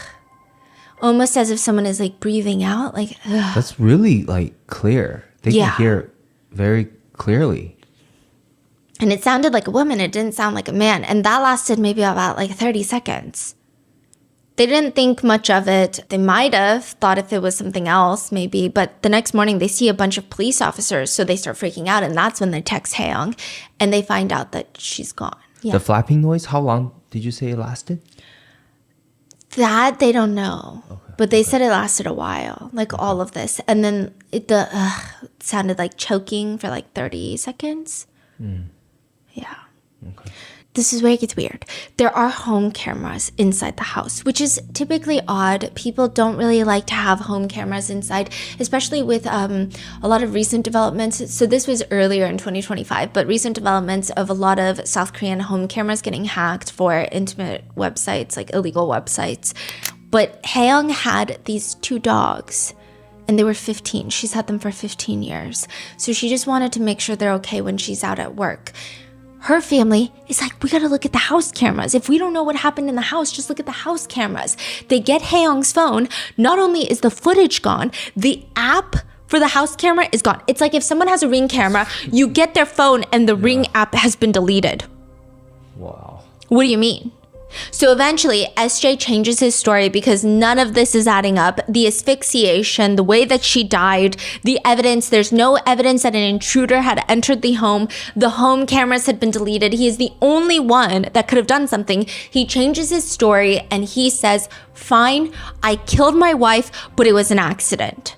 Almost as if someone is like breathing out. Like, ugh. That's really like clear. They can hear very clearly. And it sounded like a woman. It didn't sound like a man. And that lasted maybe about like 30 seconds. They didn't think much of it. They might have thought if it was something else, maybe. But the next morning, they see a bunch of police officers. So they start freaking out. And that's when they text Hae-young. And they find out that she's gone. Yeah. The flapping noise, how long did you say it lasted? That they don't know. Okay. But they said it lasted a while. Like all of this. And then it sounded like choking for like 30 seconds. Yeah. Okay. This is where it gets weird. There are home cameras inside the house, which is typically odd. People don't really like to have home cameras inside, especially with a lot of recent developments. So this was earlier in 2025, but recent developments of a lot of South Korean home cameras getting hacked for intimate websites, like illegal websites. But Hae-young had these 2 dogs. And they were 15. She's had them for 15 years. So she just wanted to make sure they're okay when she's out at work. Her family is like, we gotta look at the house cameras. If we don't know what happened in the house, just look at the house cameras. They get Hae-young's phone. Not only is the footage gone, the app for the house camera is gone. It's like if someone has a Ring camera, you get their phone and the Ring app has been deleted. Wow. What do you mean? So eventually, SJ changes his story because none of this is adding up. The asphyxiation, the way that she died, the evidence, there's no evidence that an intruder had entered the home. The home cameras had been deleted. He is the only one that could have done something. He changes his story and he says, fine, I killed my wife, but it was an accident.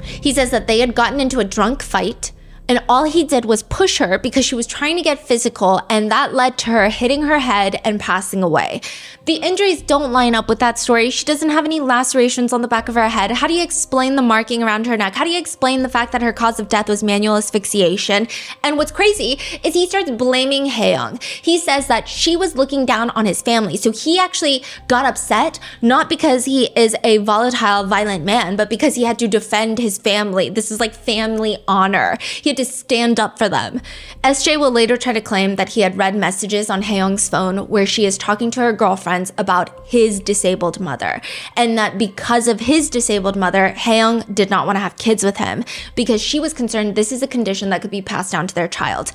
He says that they had gotten into a drunk fight. And all he did was push her because she was trying to get physical, and that led to her hitting her head and passing away. The injuries don't line up with that story. She doesn't have any lacerations on the back of her head. How do you explain the marking around her neck? How do you explain the fact that her cause of death was manual asphyxiation? And what's crazy is he starts blaming Hae-young. He says that she was looking down on his family. So he actually got upset, not because he is a volatile, violent man, but because he had to defend his family. This is like family honor. He had to stand up for them. SJ will later try to claim that he had read messages on Hae-young's phone where she is talking to her girlfriends about his disabled mother, and that because of his disabled mother, Hae-young did not want to have kids with him because she was concerned this is a condition that could be passed down to their child.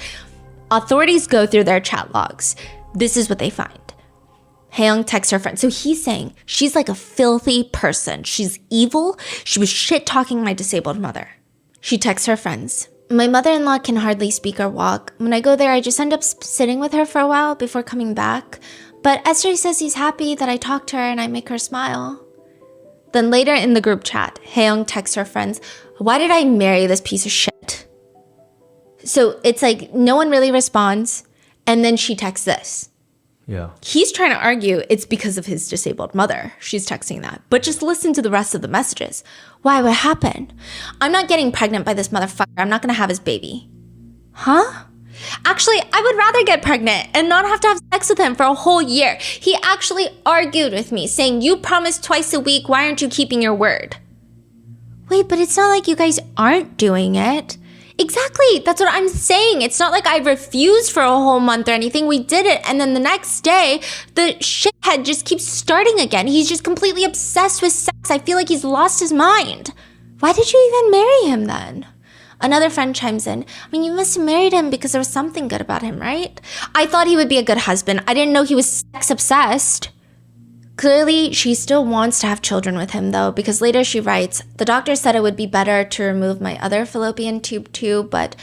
Authorities go through their chat logs. This is what they find. Hae-young texts her friend. So he's saying she's like a filthy person. She's evil. She was shit-talking my disabled mother. She texts her friends. My mother-in-law can hardly speak or walk. When I go there, I just end up sitting with her for a while before coming back. But SJ says he's happy that I talk to her and I make her smile. Then later in the group chat, Hae-young texts her friends, why did I marry this piece of shit? So it's like no one really responds. And then she texts this. Yeah. He's trying to argue it's because of his disabled mother. She's texting that. But just listen to the rest of the messages. Why? What happened? I'm not getting pregnant by this motherfucker. I'm not going to have his baby. Huh? Actually, I would rather get pregnant and not have to have sex with him for a whole year. He actually argued with me, saying, you promised twice a week. Why aren't you keeping your word? Wait, but it's not like you guys aren't doing it. Exactly. That's what I'm saying. It's not like I refused for a whole month or anything. We did it. And then the next day, the shithead just keeps starting again. He's just completely obsessed with sex. I feel like he's lost his mind. Why did you even marry him then? Another friend chimes in. I mean, you must have married him because there was something good about him, right? I thought he would be a good husband. I didn't know he was sex obsessed. Clearly, she still wants to have children with him, though, because later she writes, the doctor said it would be better to remove my other fallopian tube too, but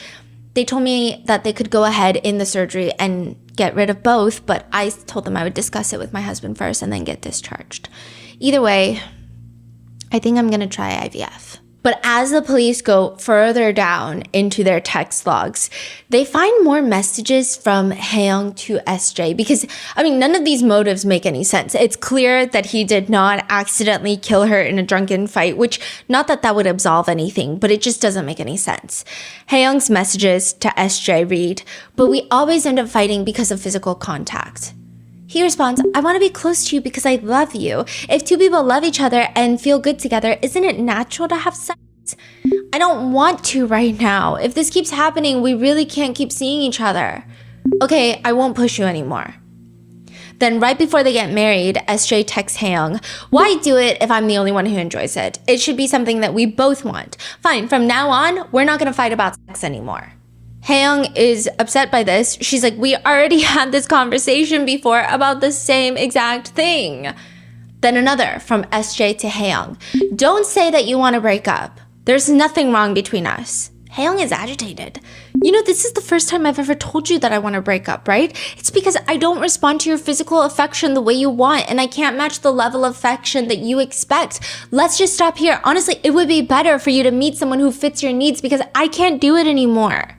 they told me that they could go ahead in the surgery and get rid of both, but I told them I would discuss it with my husband first and then get discharged. Either way, I think I'm going to try IVF. But as the police go further down into their text logs, they find more messages from Haeyoung to SJ because, I mean, none of these motives make any sense. It's clear that he did not accidentally kill her in a drunken fight, which, not that that would absolve anything, but it just doesn't make any sense. Haeyoung's messages to SJ read, "But we always end up fighting because of physical contact." He responds, "I want to be close to you because I love you. If two people love each other and feel good together, isn't it natural to have sex? I don't want to right now. If this keeps happening, we really can't keep seeing each other. Okay, I won't push you anymore." Then right before they get married, SJ texts Haeyoung, "Why do it if I'm the only one who enjoys it? It should be something that we both want. Fine, from now on, we're not going to fight about sex anymore." Haeyoung is upset by this. She's like, "We already had this conversation before about the same exact thing." Then another from SJ to Haeyoung, "Don't say that you want to break up. There's nothing wrong between us." Haeyoung is agitated. "You know, this is the first time I've ever told you that I want to break up, right? It's because I don't respond to your physical affection the way you want, and I can't match the level of affection that you expect. Let's just stop here. Honestly, it would be better for you to meet someone who fits your needs because I can't do it anymore."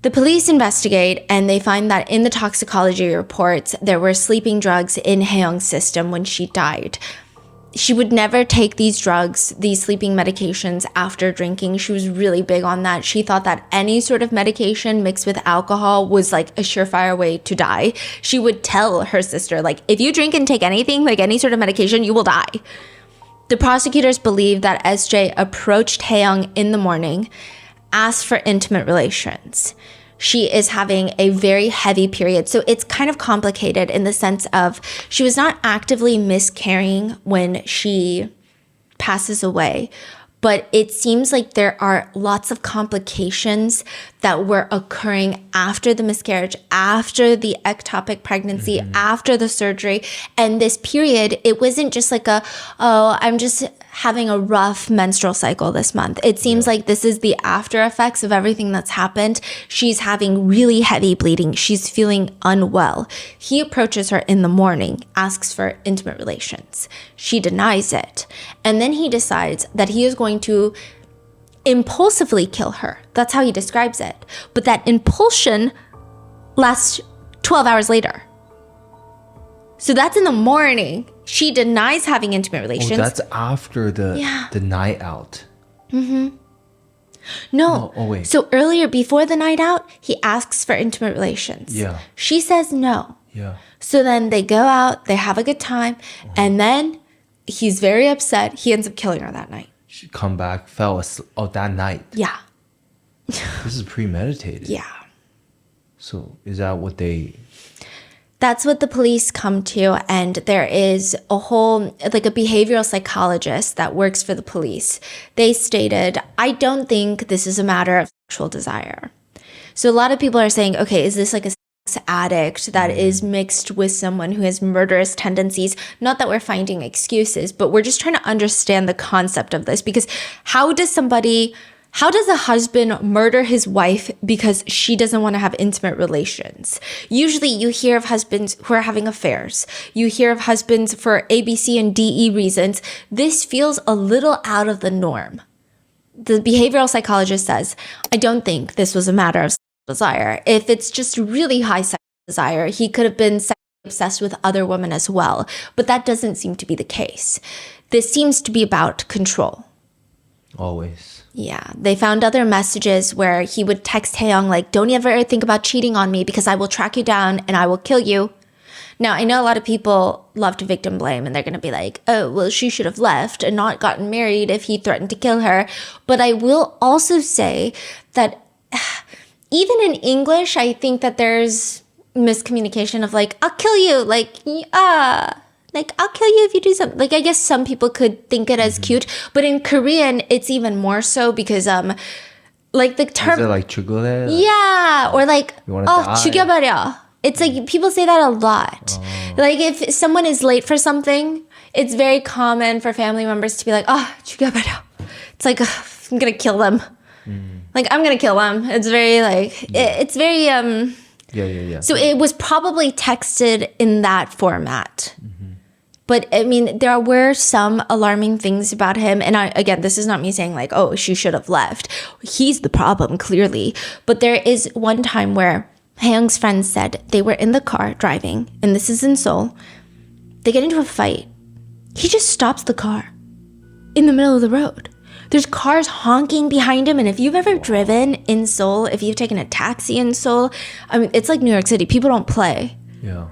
The police investigate and they find that in the toxicology reports, there were sleeping drugs in Haeyoung's system when she died. She would never take these drugs, these sleeping medications after drinking. She was really big on that. She thought that any sort of medication mixed with alcohol was like a surefire way to die. She would tell her sister, like, if you drink and take anything, like any sort of medication, you will die. The prosecutors believe that SJ approached Haeyoung in the morning, asked for intimate relations. She is having a very heavy period. So it's kind of complicated in the sense of she was not actively miscarrying when she passes away, but it seems like there are lots of complications that were occurring after the miscarriage, after the ectopic pregnancy, after the surgery. And this period, it wasn't just like I'm just having a rough menstrual cycle this month. It seems like this is the after effects of everything that's happened. She's having really heavy bleeding. She's feeling unwell. He approaches her in the morning, asks for intimate relations. She denies it. And then he decides that he is going to impulsively kill her. That's how he describes it. But that impulsion lasts 12 hours later. So that's in the morning. She denies having intimate relations. Oh, that's after the night out. No. Oh, wait. So earlier, before the night out, he asks for intimate relations. Yeah. She says no. Yeah. So then they go out, they have a good time, and then he's very upset. He ends up killing her that night. She come back, fell asleep. Oh, that night. Yeah. This is premeditated. Yeah. So is that what they... That's what the police come to, and there is a whole, like a behavioral psychologist that works for the police. They stated, "I don't think this is a matter of sexual desire." So a lot of people are saying, okay, is this like a sex addict that is mixed with someone who has murderous tendencies? Not that we're finding excuses, but we're just trying to understand the concept of this, because how does a husband murder his wife because she doesn't want to have intimate relations? Usually you hear of husbands who are having affairs. You hear of husbands for A, B, C, and D, E reasons. This feels a little out of the norm. The behavioral psychologist says, "I don't think this was a matter of sexual desire. If it's just really high sexual desire, he could have been sexually obsessed with other women as well. But that doesn't seem to be the case. This seems to be about control." Always. Yeah, they found other messages where he would text Haeyoung like, "Don't ever think about cheating on me because I will track you down and I will kill you." Now, I know a lot of people love to victim blame and they're going to be like, "Oh, well, she should have left and not gotten married if he threatened to kill her." But I will also say that even in English, I think that there's miscommunication of like, "I'll kill you," like I'll kill you if you do something. Like, I guess some people could think it as cute, but in Korean, it's even more so because, like the term. Is it like 죽을래? Yeah, or like, You wanna die? 죽여버려. It's like, people say that a lot. Like, if someone is late for something, it's very common for family members to be like, 죽여버려. It's like, I'm gonna kill them. Like, I'm gonna kill them. It's very like, it's very, Yeah. So it was probably texted in that format. But I mean, there were some alarming things about him. And again, this is not me saying like, oh, she should have left. He's the problem, clearly. But there is one time where Hae-young's friends said they were in the car driving, and this is in Seoul. They get into a fight. He just stops the car in the middle of the road. There's cars honking behind him. And if you've ever driven in Seoul, if you've taken a taxi in Seoul, I mean, it's like New York City. People don't play. Yeah.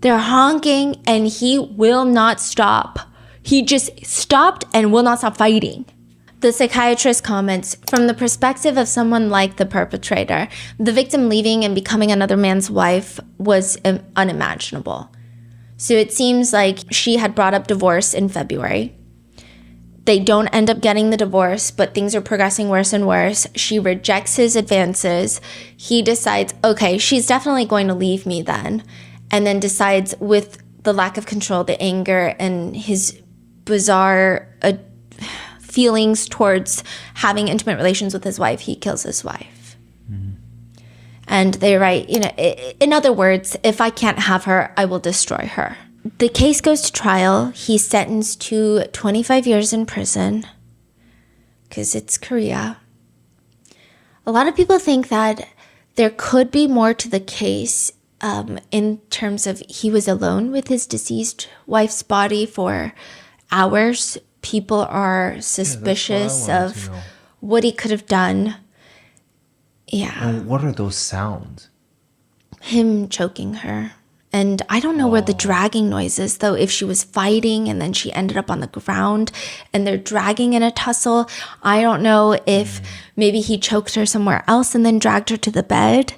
They're honking and he will not stop. He just stopped and will not stop fighting. The psychiatrist comments, from the perspective of someone like the perpetrator, the victim leaving and becoming another man's wife was unimaginable. So it seems like she had brought up divorce in February. They don't end up getting the divorce, but things are progressing worse and worse. She rejects his advances. He decides, okay, she's definitely going to leave me then. And then decides, with the lack of control, the anger, and his bizarre feelings towards having intimate relations with his wife, he kills his wife. Mm-hmm. And they write, in other words, if I can't have her, I will destroy her. The case goes to trial. He's sentenced to 25 years in prison because it's Korea. A lot of people think that there could be more to the case in terms of he was alone with his deceased wife's body for hours. People are suspicious of what he could have done. Yeah. And what are those sounds? Him choking her. And I don't know where the dragging noise is, though, if she was fighting and then she ended up on the ground and they're dragging in a tussle. I don't know if maybe he choked her somewhere else and then dragged her to the bed.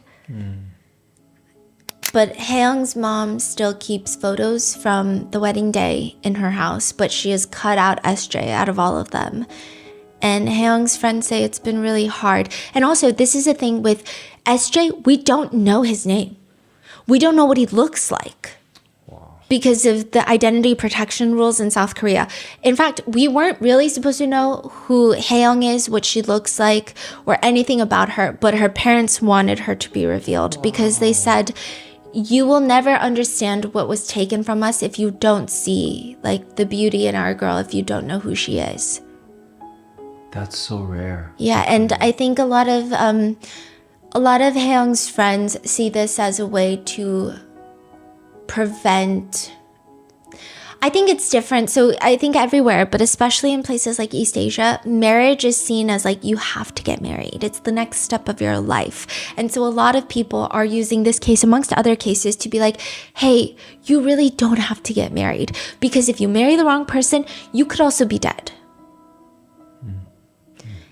But Hae-young's mom still keeps photos from the wedding day in her house, but she has cut out SJ out of all of them. And Hae-young's friends say it's been really hard. And also, this is a thing with SJ, we don't know his name. We don't know what he looks like. Wow. Because of the identity protection rules in South Korea. In fact, we weren't really supposed to know who Hae-young is, what she looks like, or anything about her, but her parents wanted her to be revealed because they said, you will never understand what was taken from us if you don't see like the beauty in our girl, if you don't know who she is. That's so rare. Yeah, and I think a lot of Hae-young's friends see this as a way to prevent. I think it's different. So I think everywhere, but especially in places like East Asia, marriage is seen as like you have to get married. It's the next step of your life. And so a lot of people are using this case amongst other cases to be like, hey, you really don't have to get married. Because if you marry the wrong person, you could also be dead.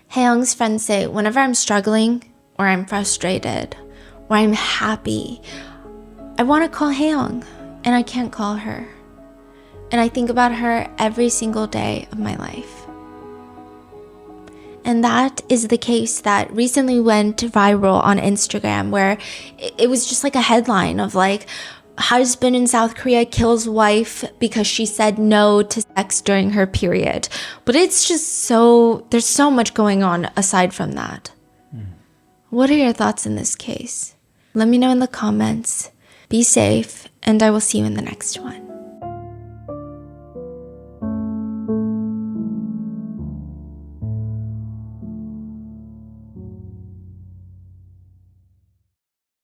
Hae-young's friends say, whenever I'm struggling or I'm frustrated or I'm happy, I want to call Hae-young and I can't call her. And I think about her every single day of my life. And that is the case that recently went viral on Instagram, where it was just like a headline of like, husband in South Korea kills wife because she said no to sex during her period. But it's just there's so much going on aside from that. What are your thoughts in this case? Let me know in the comments. Be safe, and I will see you in the next one.